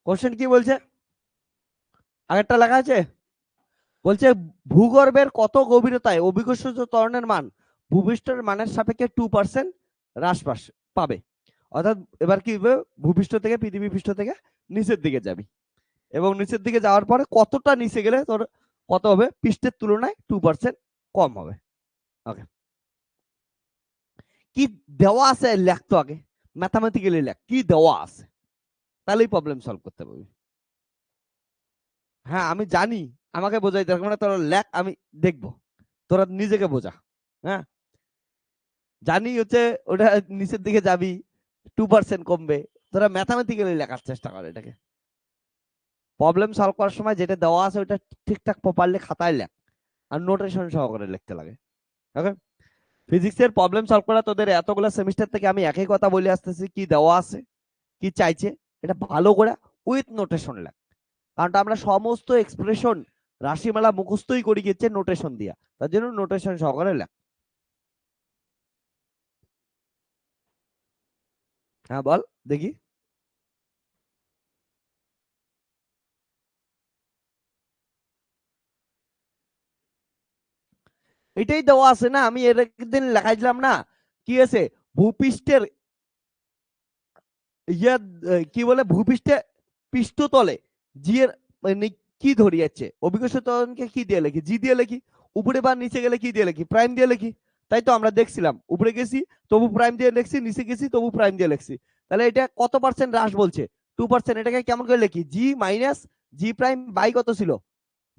কোশ্চেন কি বলছে, আগেরটা লেখা আছে, বলছে ভূগর্ভের কত গভীরতায় অভিকর্ষজ ত্বরণের মান ভূপৃষ্ঠের মানের সাপেক্ষে 2% হ্রাস পাবে, অর্থাৎ এবার কি হবে, ভূপৃষ্ঠ থেকে পৃথিবী পৃষ্ঠ থেকে নিচের দিকে যাবি, এবং নিচের দিকে যাওয়ার পরে কতটা নিচে গেলে তোর কত হবে, পৃষ্ঠের তুলনায় 2% কম হবে। ওকে, কি দেওয়া আছে লেখতো আগে, ম্যাথামেটিক্যালি লেখ কি দেওয়া আছে, তাহলেই প্রবলেম সলভ করতে পারবি। হ্যাঁ আমি জানি, আমাকে বোঝাই দরকার মানে তোরা লেখ, আমি দেখবো, তোরা নিজেকে বোঝা। হ্যাঁ জানি হচ্ছে ওটা নিচের দিকে যাবি, 2% কমবে, তোরা ম্যাথামেটিক্যালি লেখার চেষ্টা করে এটাকে। প্রবলেম সলভ করার সময় যেটা দেওয়া আছে ওটা ঠিকঠাক প্রপারলি খাতায় লেখ, আর নোটেশন সহকারে লিখতে লাগে। ওকে, ফিজিক্সের প্রবলেম সলভ করা তোদের এতগুলো সেমিস্টার থেকে আমি একই কথা বলে আসতেছি, কি দেওয়া আছে কি চাইছে এটা ভালো করে উইথ নোটেশন লেখ। কারণ আমরা সমস্ত এক্সপ্রেশন রাশিমালা মুখস্থই করি গেছে নোটেশন দিয়া, তার জন্য নোটেশন সহকারে লেখ। হ্যাঁ বল দেখি। এটাই দেওয়া আছে না, আমি এর একদিন লেখাইছিলাম না, কি আছে ভূপৃষ্ঠের ইয়া, কি বলে ভূপৃষ্ঠে পৃষ্ঠতলে জি এর মানে কি ধরিয়েছে, অভিকর্ষ ত্বরণকে কি দিয়ে লিখি, জি দিয়ে লিখি, উপরে বা নিচে গেলে কি দিয়ে লিখি, প্রাইম দিয়ে লিখি। তাই তো আমরা দেখছিলাম, উপরে গেছি তবু প্রাইম দিয়ে লিখছি, নিচে গেছি তবু প্রাইম দিয়ে লিখছি। তাহলে এটা কত পার্সেন্ট হ্রাস বলছে, 2%। এটাকে কেমন করে লিখি, জি মাইনাস জি প্রাইম বাই কত ছিল,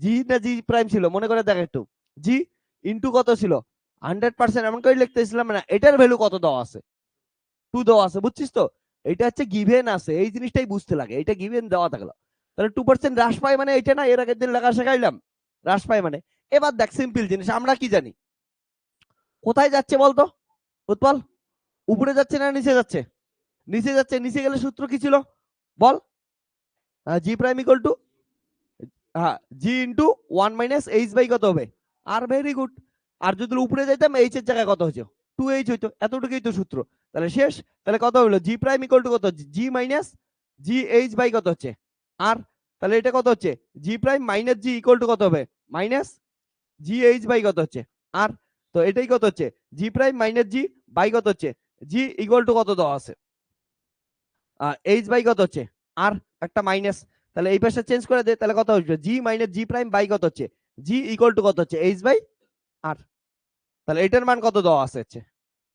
জি না জি প্রাইম ছিল মনে করে দেখ একটু, জি ইন্টু কত ছিল 100%, এমন করে লিখতেছিলাম না, এটার ভ্যালু কত দেওয়া আছে, 2 দেওয়া আছে, বুঝছিস তো। এটা হচ্ছে গিভেন আছে, এই জিনিসটাই বুঝতে লাগে, এটা গিভেন দেওয়া থাকলো। তাহলে 2% হ্রাস পায় মানে এটা না, এর আগের দিন লেখা শেখাইলাম, হ্রাস পায় মানে। এবার দেখ সিম্পল জিনিস, আমরা কি জানি কোথায় যাচ্ছে বলতো উৎপল, উপরে যাচ্ছে না নিচে যাচ্ছে, নিচে যাচ্ছে, নিচে গেলে সূত্র কি ছিল বল, জি প্রাইম ইকুয়াল টু, হ্যাঁ জি ইন্টু 1 - h বাই কত হবে আর, ভেরি গুড। আর যদি উপরে যাইতাম এইচ এর জায়গায় কত হয়েছে 2h হইতো, এতটুকুই তো সূত্র। তাহলে শেষ, তাহলে কত হলো জি প্রাইম ইকুয়াল টু কত, G minus G H by কত হচ্ছে আর, তাহলে এটা কত হচ্ছে G prime minus G equal to কত হবে মাইনাস জি এইচ বাই কত হচ্ছে আর। তো এটাই কত হচ্ছে G prime minus G by কত হচ্ছে জি ইকুয়াল টু কত দেওয়া আছে এইচ বাই কত হচ্ছে আর, একটা মাইনাস। তাহলে এই পাশে চেঞ্জ করে দে, তাহলে কত হচ্ছে জি মাইনাস জি প্রাইম বাই কত হচ্ছে জি ইকুয়াল টু কত হচ্ছে এইচ বাই আর। তাহলে এটার মান কত দেওয়া আছে হচ্ছে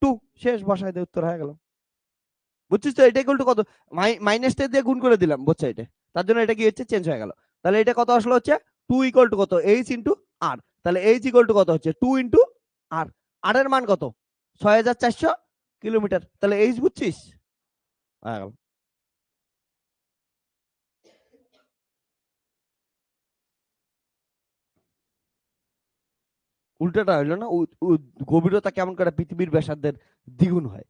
2, শেষ, বসাই দে, উত্তর হয়ে গেল। বুঝছিস তো, এটা ইকুয়াল টু কত, মাইনাসটা দিয়ে গুণ করে দিলাম, বুঝছো এটা, তার জন্য এটা কি হচ্ছে চেঞ্জ হয়ে গেল। তাহলে এটা কত আসলো হচ্ছে 2 ইকুয়াল টু কত এইচ ইন্টু আর, তাহলে এইচ ইকুয়াল টু কত হচ্ছে 2 ইন্টু আর, আর এর মান কত 6400 কিলোমিটার। তাহলে এইচ বুঝছিস, হয়ে গেল। উল্টাটা হইলো না, গভীরতা কেমন করে পৃথিবীর ব্যাসার্ধের দ্বিগুণ হয়,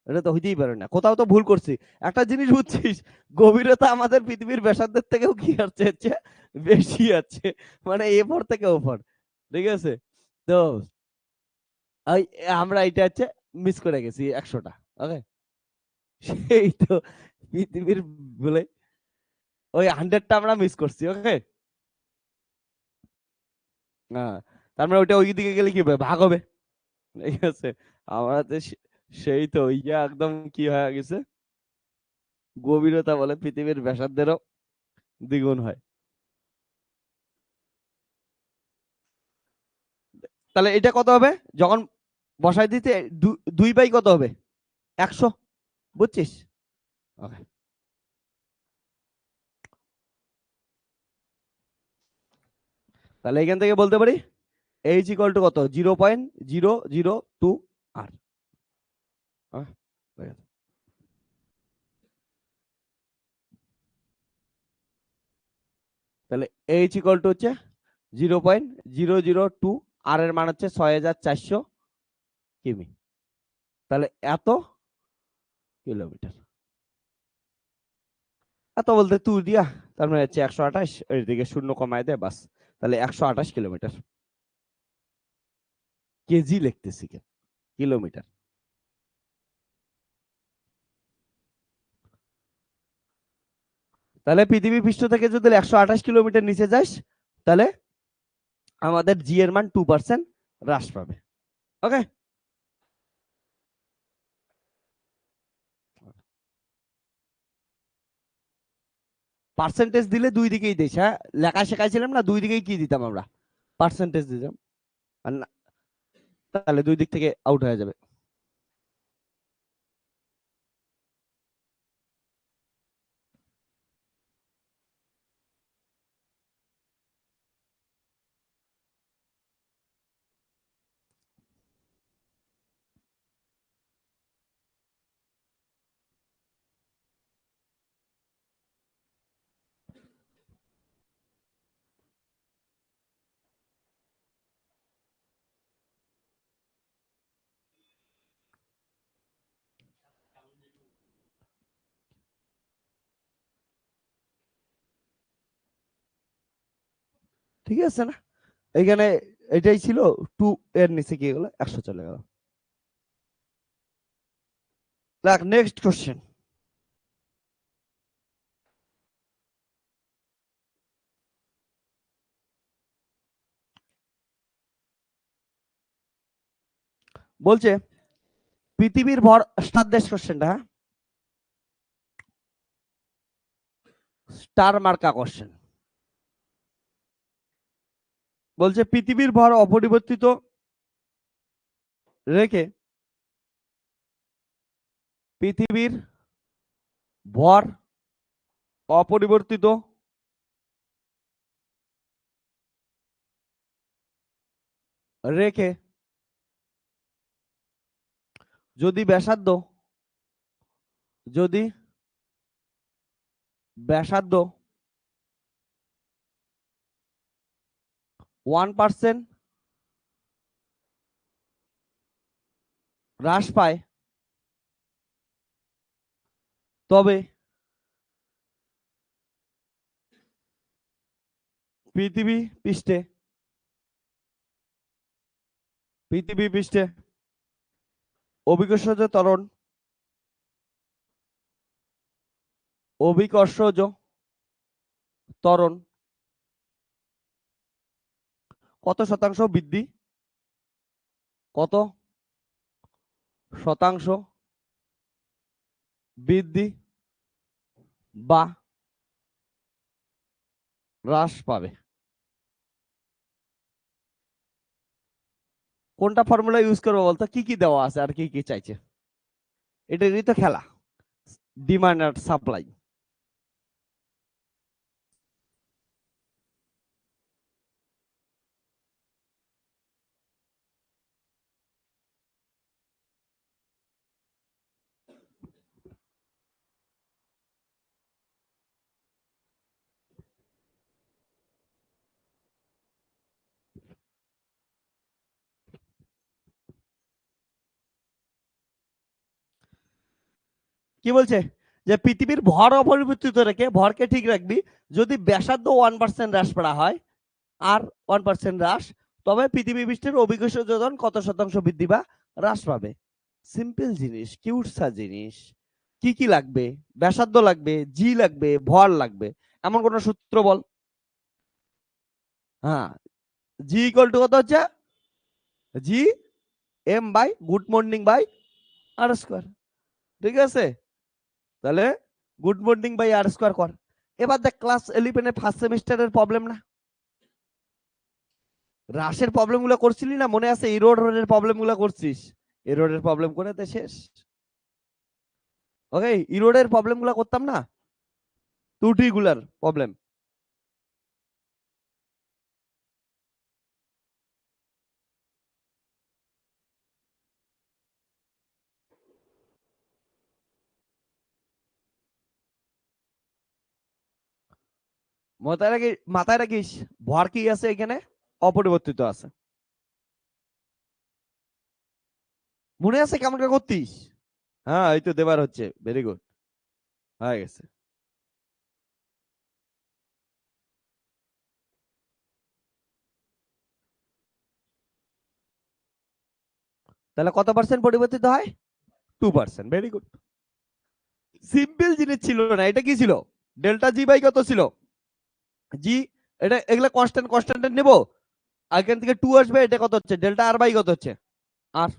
এটা তো হইতেই পারে না, কোথাও তো ভুল করছি। একটা জিনিস বুঝছিস, গভীরতা আমাদের পৃথিবীর ব্যাসার্ধের থেকেও কি আছে হচ্ছে বেশি আছে, মানে এরপর থেকে ওপর, ঠিক আছে। তো ওই আমরা এটা হচ্ছে মিস করে গেছি 100টা। ওকে, সেই তো পৃথিবীর বলে ওই 100টা আমরা মিস করছি। ওকে, হ্যাঁ, তার মানে ওইটা ওই দিকে গেলে কি হবে ভাগ হবে, ঠিক আছে। আমরা তো সেই তো ইয়া একদম কি হয়ে গেছে, গভীরতা বলে পৃথিবীর ব্যাসার্ধেরও দ্বিগুণ হয়। তাহলে এটা কত হবে যখন বসাই দিতে, 2 বাই কত হবে 100, বুঝছিস। Okay. তাহলে এখান থেকে বলতে পারি এইচ ইকুয়াল টু কত 0.002 আর। তাহলে এইচ ইকুয়াল টু হচ্ছে 0.002, আর এর মান হচ্ছে 6400 কিমি, তাহলে এত কিলোমিটার। এত বলতে তুই দিয়া, তার মানে হচ্ছে 128, এর দিকে শূন্য কমায় দেয় বাস, তাহলে 128 কিলোমিটার। কেজি লিখতেছি কেন, কিলোমিটার। তাহলে পৃথিবী পৃষ্ঠ থেকে যদি 128 কিলোমিটার নিচে যাস, তাহলে আমাদের জি এর মান 2% হ্রাস পাবে। ওকে, পার্সেন্টেজ দিলে দুই দিকেই দিস, হ্যাঁ লেখা শেখাইছিলাম না, দুই দিকেই কি দিতাম আমরা, পার্সেন্টেজ দিতাম। আর তাহলে দুই দিক থেকে আউট হয়ে যাবে। ঠিক আছে না? এখানে এটাই ছিল, 2 এর নিচে কি গেল 100 চলে গেল। Next question. বলছে পৃথিবীর ভর, স্টার দেশ কোশ্চেনটা, হ্যাঁ, স্টার মার্কা কোশ্চেন। বলছে পৃথিবীর ভর অপরিবর্তিত রেখে পৃথিবীর ভর অপরিবর্তিত রেখে যদি ব্যাসার্ধ, যদি ব্যাসার্ধ 1% হ্রাস পায়, তবে পৃথিবী পৃষ্ঠে অভিকর্ষজ ত্বরণ, অভিকর্ষজ ত্বরণ কত শতাংশ বৃদ্ধি, কত শতাংশ বৃদ্ধি বা হ্রাস পাবে? কোনটা ফর্মুলা ইউজ করবো বলতো? কি কি দেওয়া আছে আর কি কি চাইছে, এটারই তো খেলা, ডিমান্ড আর সাপ্লাই। কি বলছে যে পৃথিবীর ভর অপরিবর্তিত রেখে, ভরকে ঠিক রাখবি, যদি ব্যাসার্ধ 1% হ্রাস করা হয়, আর 1% হ্রাস, তবে পৃথিবী পৃষ্ঠের অভিকর্ষজ ত্বরণ কত শতাংশ বৃদ্ধি বা হ্রাস পাবে। সিম্পল জিনিস, কিউটসা জিনিস। কি কি লাগবে? ব্যাসার্ধ লাগবে, জি লাগবে, ভর লাগবে। এমন কোন সূত্র বল। হ্যাঁ, জি ইকুয়াল টু কত হচ্ছে? G M by good morning by R square. ঠিক আছে, তাহলে good morning by R square কর। এবার দেখ ক্লাস 11 ফার্স্ট সেমিস্টারের প্রবলেম না, হ্রাসের প্রবলেম গুলো করছিলি না, মনে আছে? ইরোডের প্রবলেম গুলো করছিস, ইরোডের প্রবলেম করে দে শেষ। ওকে, ইরোডের প্রবলেম গুলো করতাম না, ত্রুটিগুলার প্রবলেম। মাথায় রাখিস ভর কি আছে এখানে? অপরিবর্তিত আছে। মনে আছে কেমন করে করতিস? হ্যাঁ, এই তো দেবার হচ্ছে, ভেরি গুড, হয়ে গেছে। তাহলে কত পার্সেন্ট পরিবর্তিত হয়? 2%, ভেরি গুড। সিম্পল জিনিস ছিল না, এটা কি ছিল? ডেল্টা জি বাই কত ছিল? জি, এটা এগুলা কনস্ট্যান্ট, কনস্ট্যান্ট নেব, এখান থেকে 2 আসবে, এটা কত হচ্ছে? ডেল্টা আর বাই কত হচ্ছে? আর,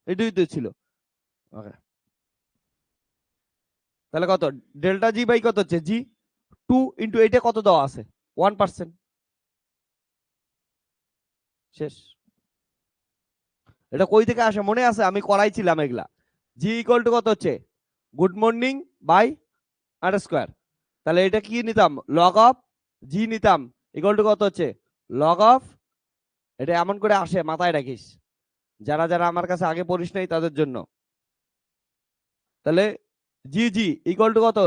এটাই তো ছিল। ওকে, তাহলে কত? ডেল্টা জি বাই কত হচ্ছে? জি 2 ইন্টু এটা কত দেওয়া আছে? 1%। শেষ। এটা কই থেকে আসে মনে আছে? আমি করাইছিলাম এগুলা। জি ইকুয়াল টু কত হচ্ছে? Good morning by R square. তাহলে এটা কি নিতাম? লগ অফ জি নিতাম, ইকুয়াল টু কত হচ্ছে? লগ অফ, এটা এমন করে আসে, মাথায় রাখিস, যারা যারা আমার কাছে আগে পড়িস নাই তাদের জন্য। তাহলে জি জি ইকুয়াল টু কত?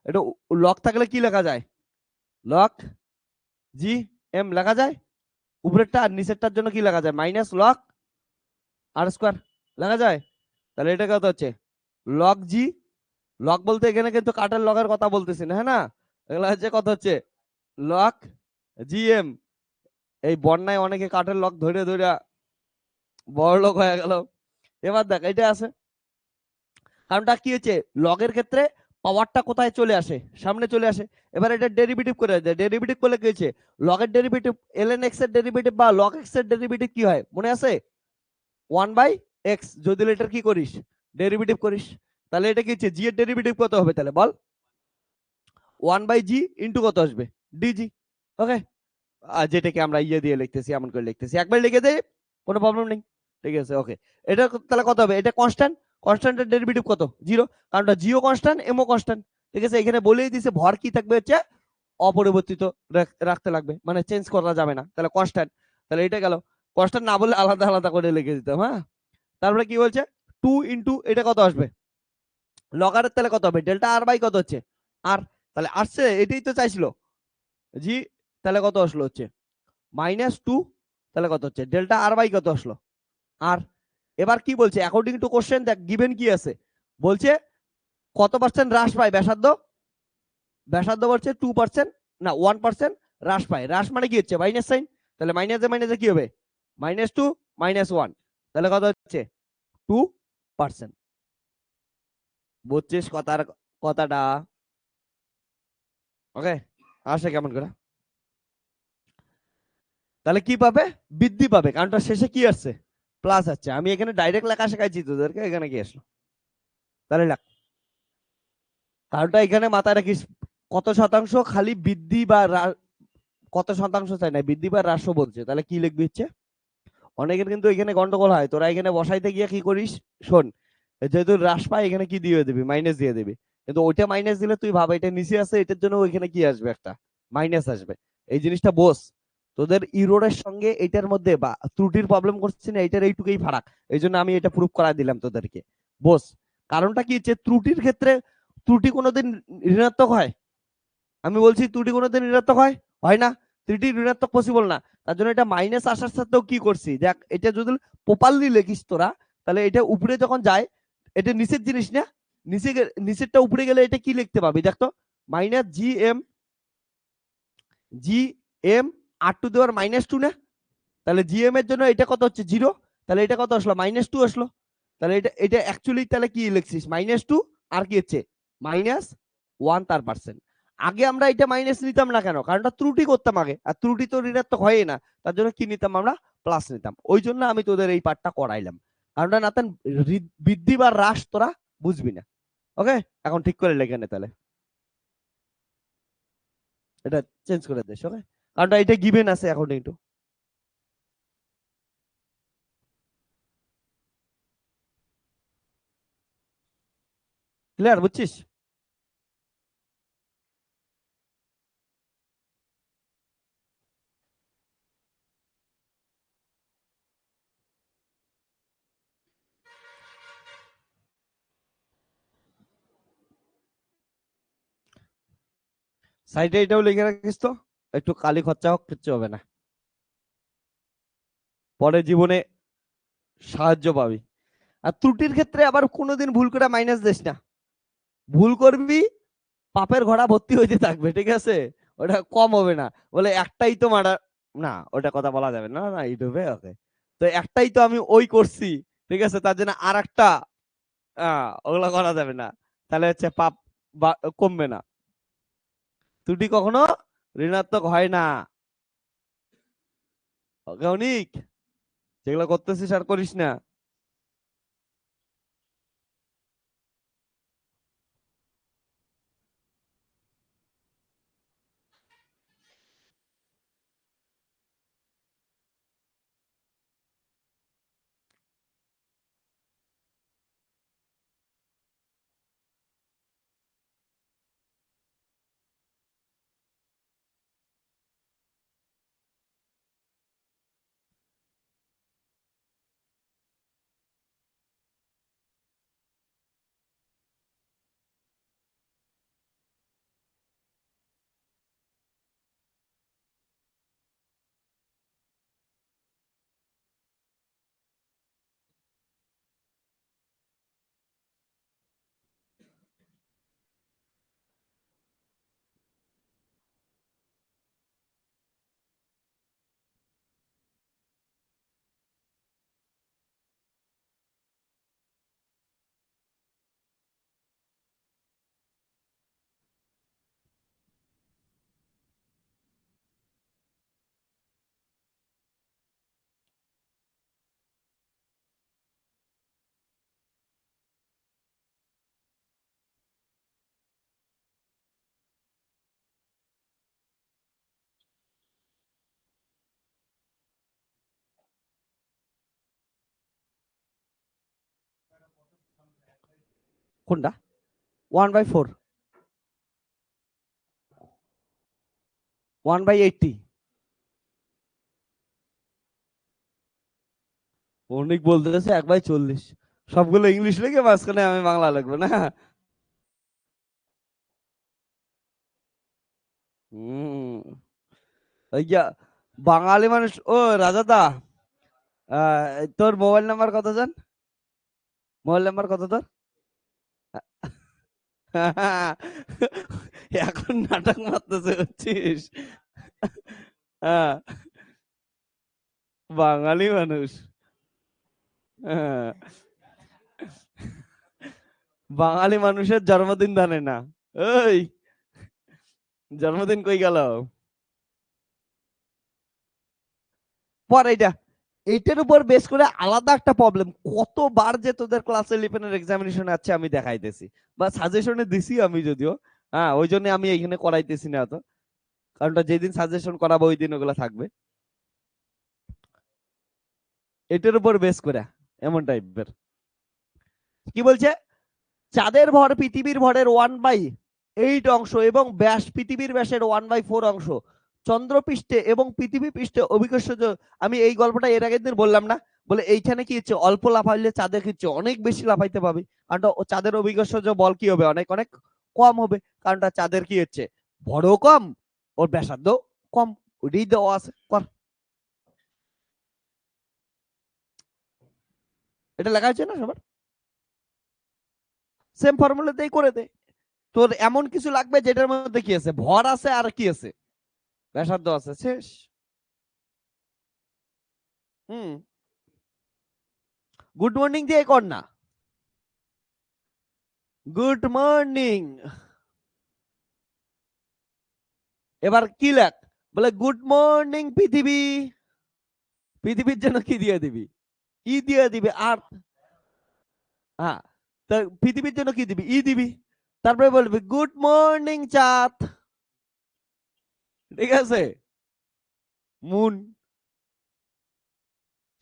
এটা লক থাকলে কি লেখা যায়? লক জি এম লেখা যায়। উপরেরটা আর নিচেরটার জন্য কি লেখা যায়? মাইনাস লক আর স্কোয়ার লেখা যায়। তাহলে এটা কত হচ্ছে? লক জি, লক বলতে এখানে কিন্তু কাটার লগের কথা বলতেছি না, হ্যাঁ না, এগুলো হচ্ছে কত হচ্ছে? লক জি এম এই বন্যায় অনেকে কাঠের লক ধরে ধরে বড় লোক হয়ে গেল। এবার দেখ এটা আছে, কারণটা কি হচ্ছে, লগের ক্ষেত্রে পাওয়ারটা কোথায় চলে আসে, সামনে চলে আসে। এবার এটা ডেরিভেটিভ করে দেয়, ডেরিভেটিভ করলে কি হচ্ছে, লগের ডেরিভেটিভ ln x এর ডেরিভেটিভ বা log x এর ডেরিভেটিভ কি হয় মনে আছে, 1/x। যদি এটার কি করিস, ডেরিভেটিভ করিস, তাহলে এটা কি হচ্ছে, জি এর ডেরিভেটিভ কত হবে তাহলে বল, 1/g ইন্টু কত আসবে, ডিজি। ওকে, আর যেটাকে আমরা ইয়ে দিয়ে লিখতেছি, এমন করে লিখতেছি, একবার লিখে দেই, কোনো প্রবলেম নেই। ঠিক আছে, ওকে। এটা তাহলে কত হবে, এটা কনস্ট্যান্ট, কনস্ট্যান্টের ডেরিভেটিভ কত, জিরো, কারণটা জিও কনস্ট্যান্ট এমও কনস্ট্যান্ট। ঠিক আছে, এখানে বলেই দিছে ভর কি থাকবে হচ্ছে অপরিবর্তিত রাখতে লাগবে, মানে চেঞ্জ করা যাবে না, তাহলে কনস্ট্যান্ট। তাহলে এটা গেল, কনস্ট্যান্ট না বললে আলাদা আলাদা করে লিখে দিতাম। হ্যাঁ, তারপরে কি বলছে, 2 ইন্টু এটা কত আসবে, লগারের তাহলে কত হবে, ডেল্টা আর বাই কত হচ্ছে, আর, তাহলে আসছে, এটাই তো চাইছিল জি। তাহলে কত আসলো হচ্ছে -2, তাহলে কত হচ্ছে ডেল্টা আর বাই কত আসলো, আর। এবার কি বলছে, অ্যাকর্ডিং টু কোশ্চেন দেখ গিভেন কি আছে, বলছে কত পার্সেন্ট হ্রাস পায় ব্যাসার্ধ, ব্যাসার্ধ বলছে 2%, না 1% হ্রাস পায়, হ্রাস মানে কি হচ্ছে মাইনাস সাইন, তাহলে মাইনাসে মাইনাসে কি হবে, -2 -1, তাহলে কত হচ্ছে 2%। বুঝছিস কথার কথাটা, ওকে, আসে কেমন করে, তাহলে কি পাবে, বৃদ্ধি পাবে, কারণটা শেষে কি আসছে, প্লাস আছে। আমি এখানে ডাইরেক্ট লেখা শেখাইছি তোদেরকে, এখানে কি আসলো, তাহলে লেখ, কারণটা এখানে মাথায় রাখিস, কত শতাংশ খালি বৃদ্ধি বা কত শতাংশ চাই না, বৃদ্ধি বা হ্রাসও বলছে, তাহলে কি লিখবি হচ্ছে, অনেকের কিন্তু এখানে গন্ডগোল হয়, তোরা এখানে বসাইতে গিয়ে কি করিস, শোন, যেহেতু হ্রাস পায় এখানে কি দিয়ে দিবি, মাইনাস দিয়ে দিবি, কিন্তু ওইটা মাইনাস দিলে তুই ভাব এটা নিচে আছে, এটার জন্য ওইখানে কি আসবে, একটা মাইনাস আসবে। এই জিনিসটা বোস, তোদের ইরোরের সঙ্গে এটার মধ্যে বা ত্রুটির প্রবলেম করছিস না, এটার এইটুকুই ফারাক, এই জন্য আমি এটা প্রুফ করা দিলাম তোদেরকে, বোস। কারণটা কি হচ্ছে, ত্রুটির ক্ষেত্রে ত্রুটি কোনোদিন ঋণাত্মক হয়, আমি বলছি ত্রুটি কোনোদিন ঋণাত্মক হয়, হয় না, ত্রুটি ঋণাত্মক পসিবল না, তার জন্য এটা মাইনাস আসার সাথেও কি করছি, দেখ এটা যদি প্রপারলি লেখিস তোরা, তাহলে এটা উপরে যখন যায়, এটা নিচের জিনিস না, নিচে নিচেরটা উপরে গেলে এটা কি লিখতে পাবি দেখ তো, -জি এম -আর টু না, তাহলে জিএম এর জন্য এটা কত হচ্ছে 0, তাহলে এটা কত আসলো -2 আসলো, তাহলে এটা এটা অ্যাকচুয়ালি তাহলে কি লিখছিস -2, আর কি হচ্ছে -1 তার পার্সেন্ট। আগে আমরা এটা মাইনাস নিতাম না কেন, কারণটা ত্রুটি করতাম আগে, আর ত্রুটি তো ঋণাত্মক হয় না, তার জন্য কি নিতাম আমরা, প্লাস নিতাম, ওই জন্য আমি তোদের এই পার্টটা করাইলাম, কারণটা না তেন বৃদ্ধি বা হ্রাস তোরা বুঝবি না। ওকে, এখন ঠিক করে লেখে নে তাহলে, এটা চেঞ্জ করে দিস। ওকে, কারণটা এটা গিভেন আছে অ্যাকর্ডিং টু, ক্লিয়ার, বুঝছিস। সাইডে এটাও লিখে রাখিস তো, একটু কালি খরচা হোক, কিচ্ছু হবে না, পরে জীবনে সাহায্য পাবি। আর ত্রুটির ক্ষেত্রে আবার কোনোদিন ভুল করে মাইনাস দিস না, ভুল করবি পাপের ঘোড়া ভর্তি হইতে থাকবে, ঠিক আছে, ওটা কম হবে না, বলে একটাই তো মারা, না ওটা কথা বলা যাবে না, না ইউটিউবে, ওকে। তো একটাই তো আমি ওই করছি, ঠিক আছে, তার জন্য আর একটা, ওগুলা করা যাবে না, তাহলে হচ্ছে পাপ কমবে না, ত্রুটি কখনো ঋণাত্মক হয় না। ওকে অনিক, যেগুলো করতেছিস আর করিস না। কোনটা 1/4 1/80 অনেক বলতেছে 1/40 সবগুলো ইংলিশ লিখে মাঝখানে আমি বাংলা লিখবো না। হম বাঙালি মানুষ। ও রাজাদা, তোর মোবাইল নাম্বার কত জান? মোবাইল নাম্বার কত তোর? এখন নাটক মারতেছে হচ্ছিস। হ্যাঁ, বাঙালি মানুষ। হ্যাঁ, বাঙালি মানুষের জন্মদিন জানে না। ওই জন্মদিন কই গেল? পর এইটা, এইটার উপর বেস করে আলাদা একটা প্রবলেম, কতবার যে তোদের ক্লাস 11 এর এক্সামিনেশন আছে আমি দেখাইতেছি বা সাজেশনে দিছি আমি, যদিও হ্যাঁ ওই জন্য আমি এখানে করাইতেছি না তো, কারণটা যেদিন সাজেশন করাবো ওই দিন ওগুলা থাকবে। এটার উপর বেস করে এমন টাইপের কি বলছে, চাঁদের ভর পৃথিবীর ভরের 1/8 অংশ এবং ব্যাস পৃথিবীর ব্যাসের 1/4 অংশ, চন্দ্রপৃষ্ঠে এবং পৃথিবী পৃষ্ঠে অভিকর্ষ। আমি এই গল্পটা এর আগের দিন বললাম না, বলে এইখানে কি হচ্ছে, অল্প লাফাইলে চাঁদে কি হচ্ছে, অনেক বেশি লাফাইতে পাবে, কারণ চাঁদের অভিকর্ষ বল কি হবে, অনেক অনেক কম হবে, কারণটা চাঁদের কি হচ্ছে, বড় কম, ওর ব্যাসার্ধ কম। ওইটাই দেওয়া আছে, কর। এটা লেখা আছে না সবার? সেম ফর্মুলাতেই করে দে। তোর এমন কিছু লাগবে যেটার মধ্যে কি আছে, ভর আছে আর কি আছে, ব্যাসার্ধ আছে, শেষ। হুম, গুড মর্নিং দিয়ে কর না, গুড মর্নিং। এবার কি লেখ, বলে গুড মর্নিং পৃথিবী। পৃথিবীর জন্য কি দিয়ে দিবি, ই দিয়ে দিবি আর, হ্যাঁ, তা পৃথিবীর জন্য কি দিবি, ই দিবি। তারপরে বলবি গুড মর্নিং চাঁদ, ঠিক আছে, মুন,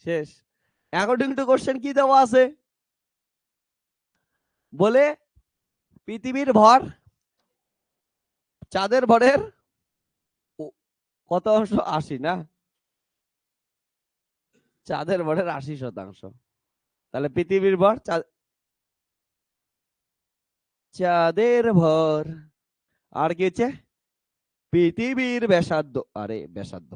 শেষ। অ্যাকর্ডিং টু কোশ্চেন কি দেওয়া আছে, বলে পৃথিবীর ভর চাঁদের ভরের কত অংশ, 80 না, চাঁদের ভরের 80%। তাহলে পৃথিবীর ভর চাঁদের ভর আর কি হচ্ছে, পৃথিবীর ব্যাসার্ধ, আরে ব্যাসার্ধ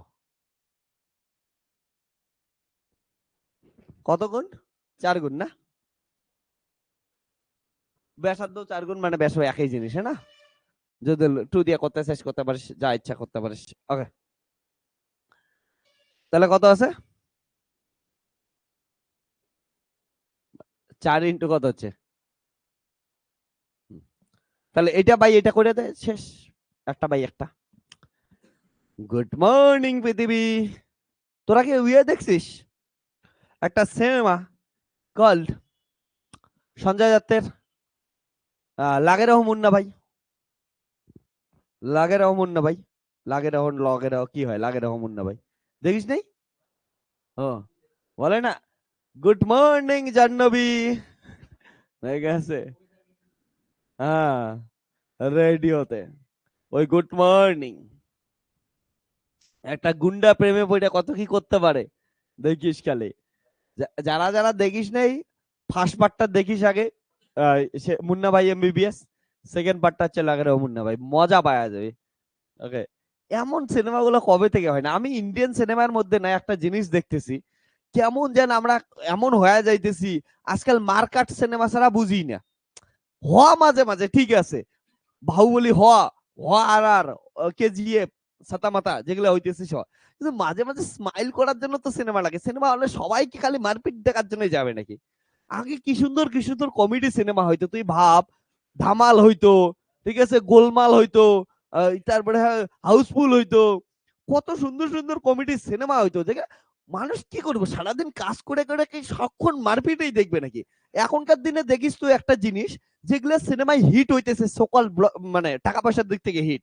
কত গুণ, 4 গুণ না, ব্যাসার্ধ 4 গুণ মানে ব্যাস একই জিনিস, হ্যাঁ না, যদি টু দিয়ে করতে শেষ করতে পারিস, যা ইচ্ছা করতে পারিস। ওকে, তাহলে কত আছে, 4 ইন্টু কত হচ্ছে, তাহলে এটা বাই এটা করে দে, শেষ, একটা বাই একটা। গুড মর্নিং পৃথিবী। তোরা কি ইয়ে দেখছিস, একটা সিনেমা কল্ড সঞ্জয় দত্তের লাগে রহ মুন্না ভাই, লাগে রহ মুন্না ভাই, লাগে রহ লগে রহ কি হয়, লাগে রহ মুন্না ভাই, দেখিস নাই? ও, বলে না গুড মর্নিং জাহ্নবী, হয়ে গেছে, হ্যাঁ, রেডিওতে ওই গুড মর্নিং, একটা গুন্ডা প্রেমে বইটা কত কি করতে পারে দেখিস খালি। যারা যারা দেখিস নাই, ফার্স্ট পার্টটা দেখিস আগে, মুন্না ভাই এমবিবিএস, সেকেন্ড পার্টটা হচ্ছে লাগে রহ মুন্না ভাই, মজা পাওয়া যাবে। ওকে, এমন সিনেমাগুলো কবে থেকে হয় না, আমি ইন্ডিয়ান সিনেমার মধ্যে না একটা জিনিস দেখতেছি, কেমন যেন আমরা এমন হয়ে যাইতেছি আজকাল, মার্কাট সিনেমা ছাড়া বুঝি না। হওয়া মাঝে মাঝে ঠিক আছে, বাহুবলী হওয়া, হওয়া আর আর কেজিএফ, সাতামাতা যেগুলো হইতেছে সব, কিন্তু মাঝে মাঝে স্মাইল করার জন্য তো সিনেমা লাগে। সিনেমা হলে সবাই কি খালি মারপিট দেখার জন্য যাবে নাকি? আগে কি সুন্দর কমেডি সিনেমা হইতো, তুই ভাব, ধামাল হইতো, ঠিক আছে, গোলমাল হইতো, তারপরে হাউসফুল হইতো, কত সুন্দর সুন্দর কমেডি সিনেমা হইতো, যে মানুষ কি করবো সারাদিন কাজ করে করে কি সক্ষণ মারপিটেই দেখবে নাকি? এখনকার দিনে দেখিস তুই একটা জিনিস, যেগুলো সিনেমায় হিট হইতেছে সকল মানে টাকা পয়সার দিক থেকে হিট,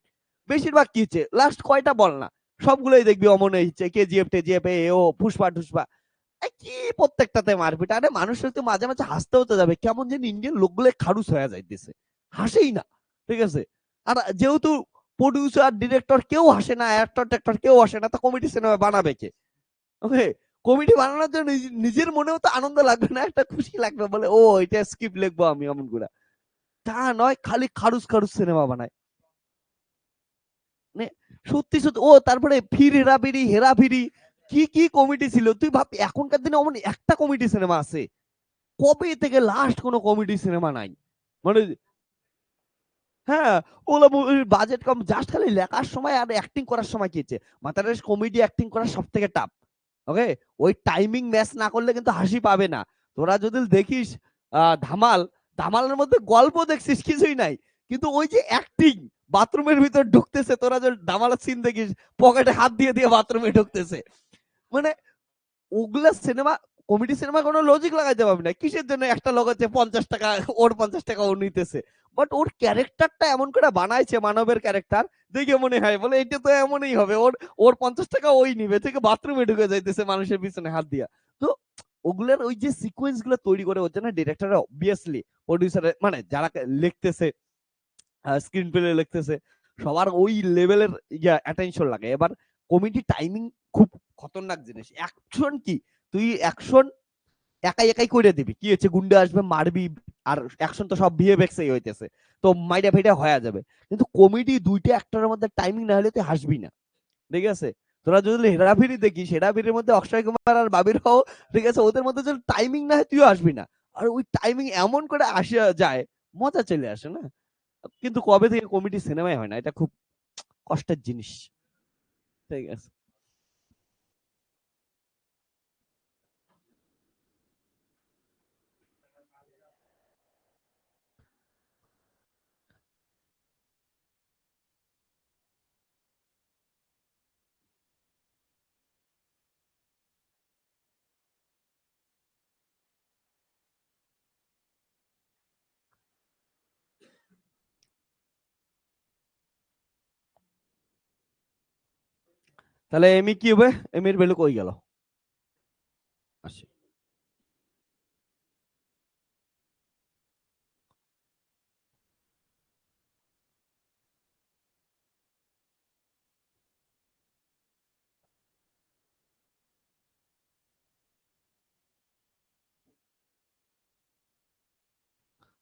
বেশিরভাগ কি হচ্ছে, লাস্ট কয়টা বল না, সবগুলোই দেখবি অমনে হচ্ছে, কেজিএফ টেজিএফ, এ ও পুষ্পা টুষ্পা, কি প্রত্যেকটাতে মারপিট। আরে মানুষের তো মাঝে মাঝে হাসতে হতে যাবে, কেমন যেন ইন্ডিয়ান লোকগুলো খারুস হয়ে যাইতেছে, হাসেই না। ঠিক আছে, আর যেহেতু প্রডিউসার ডিরেক্টর কেউ হাসে না, অ্যাক্টর টেক্টর কেউ হাসে না, তা কমেডি সিনেমা বানাবে কে? ওকে, কমেডি বানানোর জন্য নিজের মনেও তো আনন্দ লাগবে না, একটা খুশি লাগবে, বলে ও এটা স্ক্রিপ্ট লিখবো আমি এমন করে। তা নয়, খালি খারুস খারুস সিনেমা বানায়। মানে সত্যি সত্যি ও, তারপরে ফির হেরাফেরি হেরাফেরি, কি কি কমেডি ছিল তুই ভাব। এখনকার দিনে অমন একটা কমেডি সিনেমা আছে? কবে থেকে লাস্ট কোনো কমেডি সিনেমা নাই? মানে হ্যাঁ, ওগুলো বাজেট কম, জাস্ট খালি লেখার সময় আর অ্যাক্টিং করার সময় কি হচ্ছে, মাথার কমেডি অ্যাক্টিং করা সব থেকে টাফ। ওকে, ওই টাইমিং ম্যাচ না করলে কিন্তু হাসি পাবে না। তোরা যদি দেখিস ধামাল, ধামালের মধ্যে গল্প দেখছিস কিছুই নাই, কিন্তু ওই যে অ্যাক্টিং, বাথরুমের ভিতর ঢুকতেছে, তোরা যদি ধামালের সিন দেখিস, পকেটে হাত দিয়ে দিয়ে বাথরুমে ঢুকতেছে, মানে ওগুলা সিনেমা, কমেডি সিনেমা কোনো লজিক লাগাইতে পারবি না, কিসের জন্য একটা লোক হচ্ছে 50 টাকা, ওর 50 টাকা ও নিতেছে। বাট ওর ক্যারেক্টারটা এমন করে বানাইছে, মানবের ক্যারেক্টার, দেখে মনে হয় বলে এটা তো এমনই হবে, ওর ওর 50 টাকা ওই নিবে, থেকে বাথরুমে ঢুকে যাইতেছে মানুষের পিছনে হাত দিয়া। তো ওগুলার ওই যে সিকোয়েন্স গুলো তৈরি করে হচ্ছে না ডিরেক্টর, অবভিয়াসলি প্রডিউসার, মানে যারা লিখতেছে, স্ক্রিন প্লে লিখতেছে, সবার ওই লেভেলের অ্যাটেনশন লাগে। এবার কমেডি টাইমিং খুব খতরনাক জিনিস। অ্যাকশন কি, তুই অ্যাকশন একাই একাই করে দিবি, কি হচ্ছে, গুন্ডা আসবে মারবি, আর অ্যাকশন তো সব ভিএফএক্স এই হইতেছে, তো মাইরা ফাইটা হয়ে যাবে। কিন্তু কমেডি দুইটা অ্যাক্টরের মধ্যে টাইমিং না হলে তুই হাসবি না। ঠিক আছে, তোরা যদি হেরাফেরি দেখিস, হেরাফেরির মধ্যে অক্ষয় কুমার আর বাবির রাও, ঠিক আছে, ওদের মধ্যে যদি টাইমিং না হয় তুইও আসবি না। আর ওই টাইমিং এমন করে আসা যায়, মজা চলে আসে না। কিন্তু কবে থেকে কমেডি সিনেমাই হয় না, এটা খুব কষ্টের জিনিস। ঠিক আছে, তাহলে এমি কি হবে? এমির ভ্যালু কই গেল? আসে,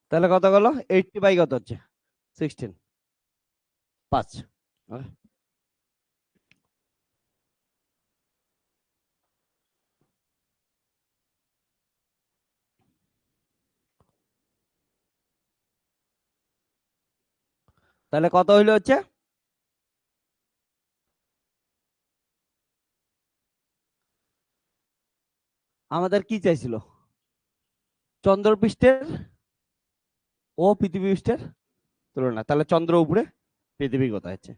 তাহলে কত গেল? 80 বাই কত হচ্ছে? 16, 5। তাহলে কত হইলো হচ্ছে? আমাদের কি চাইছিল? চন্দ্রপৃষ্ঠের ও পৃথিবী পৃষ্ঠের তুলনা, তাহলে চন্দ্র উপরে, পৃথিবী কোথায় আছে?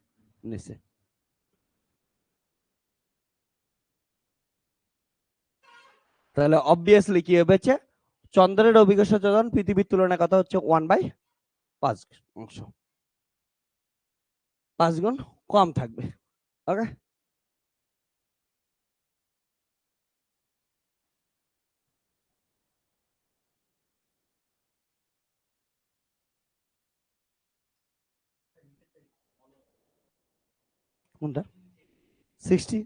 নিচে। তাহলে অবভিয়াসলি কি হবে? চন্দ্রের অভিকর্ষ যোজন পৃথিবীর তুলনায় কত হচ্ছে? 1/5 অংশ, 5 গুণ কম থাকবে। ওকে, কোনটা? 60,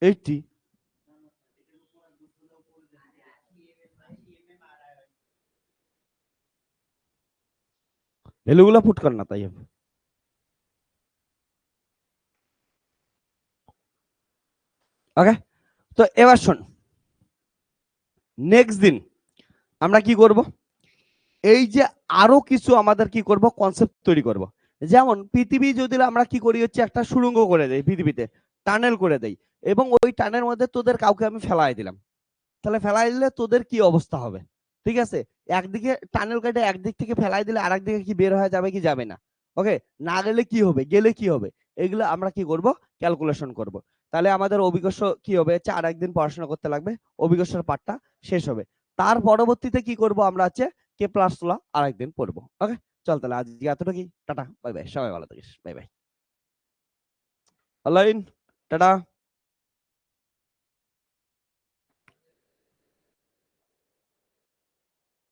80? ভ্যালুগুলো পুট কর না, তাই হবে। ওকে, তো এবার শোন, নেক্সট দিন আমরা কি করব? এই যে আরো কিছু আমাদের কি করব, কনসেপ্ট তৈরি করব। যেমন পৃথিবী যদি আমরা কি করি হচ্ছে, একটা সুড়ঙ্গ করে দেই পৃথিবীতে, টানেল করে দেই, এবং ওই টানেলের মধ্যে তোদের কাউকে আমি ফেলাই দিলাম, তাহলে ফেলাই দিলে তোদের কি অবস্থা হবে? ঠিক আছে, একদিকে টানেল কেটে একদিক থেকে ফেলাই দিলে আরেক দিকে কি বের হয়ে যাবে কি যাবে না? ওকে, না গেলে কি হবে, গেলে কি হবে, এগুলো আমরা কি করব, ক্যালকুলেশন করব। তাহলে আমাদের অভিকর্ষ কি হবে, আর একদিন পড়াশোনা করতে লাগবে, অভিকর্ষের পাঠটা শেষ হবে। তার পরবর্তীতে কি করব আমরা, কে প্লাস ল আরেকদিন পড়বো। ওকে, চল তাহলে আজকে এতটুকুই, টাটা, বাই বাই, সবাই ভালো থাকিস, বাই বাই। অনলাইন। টাটা।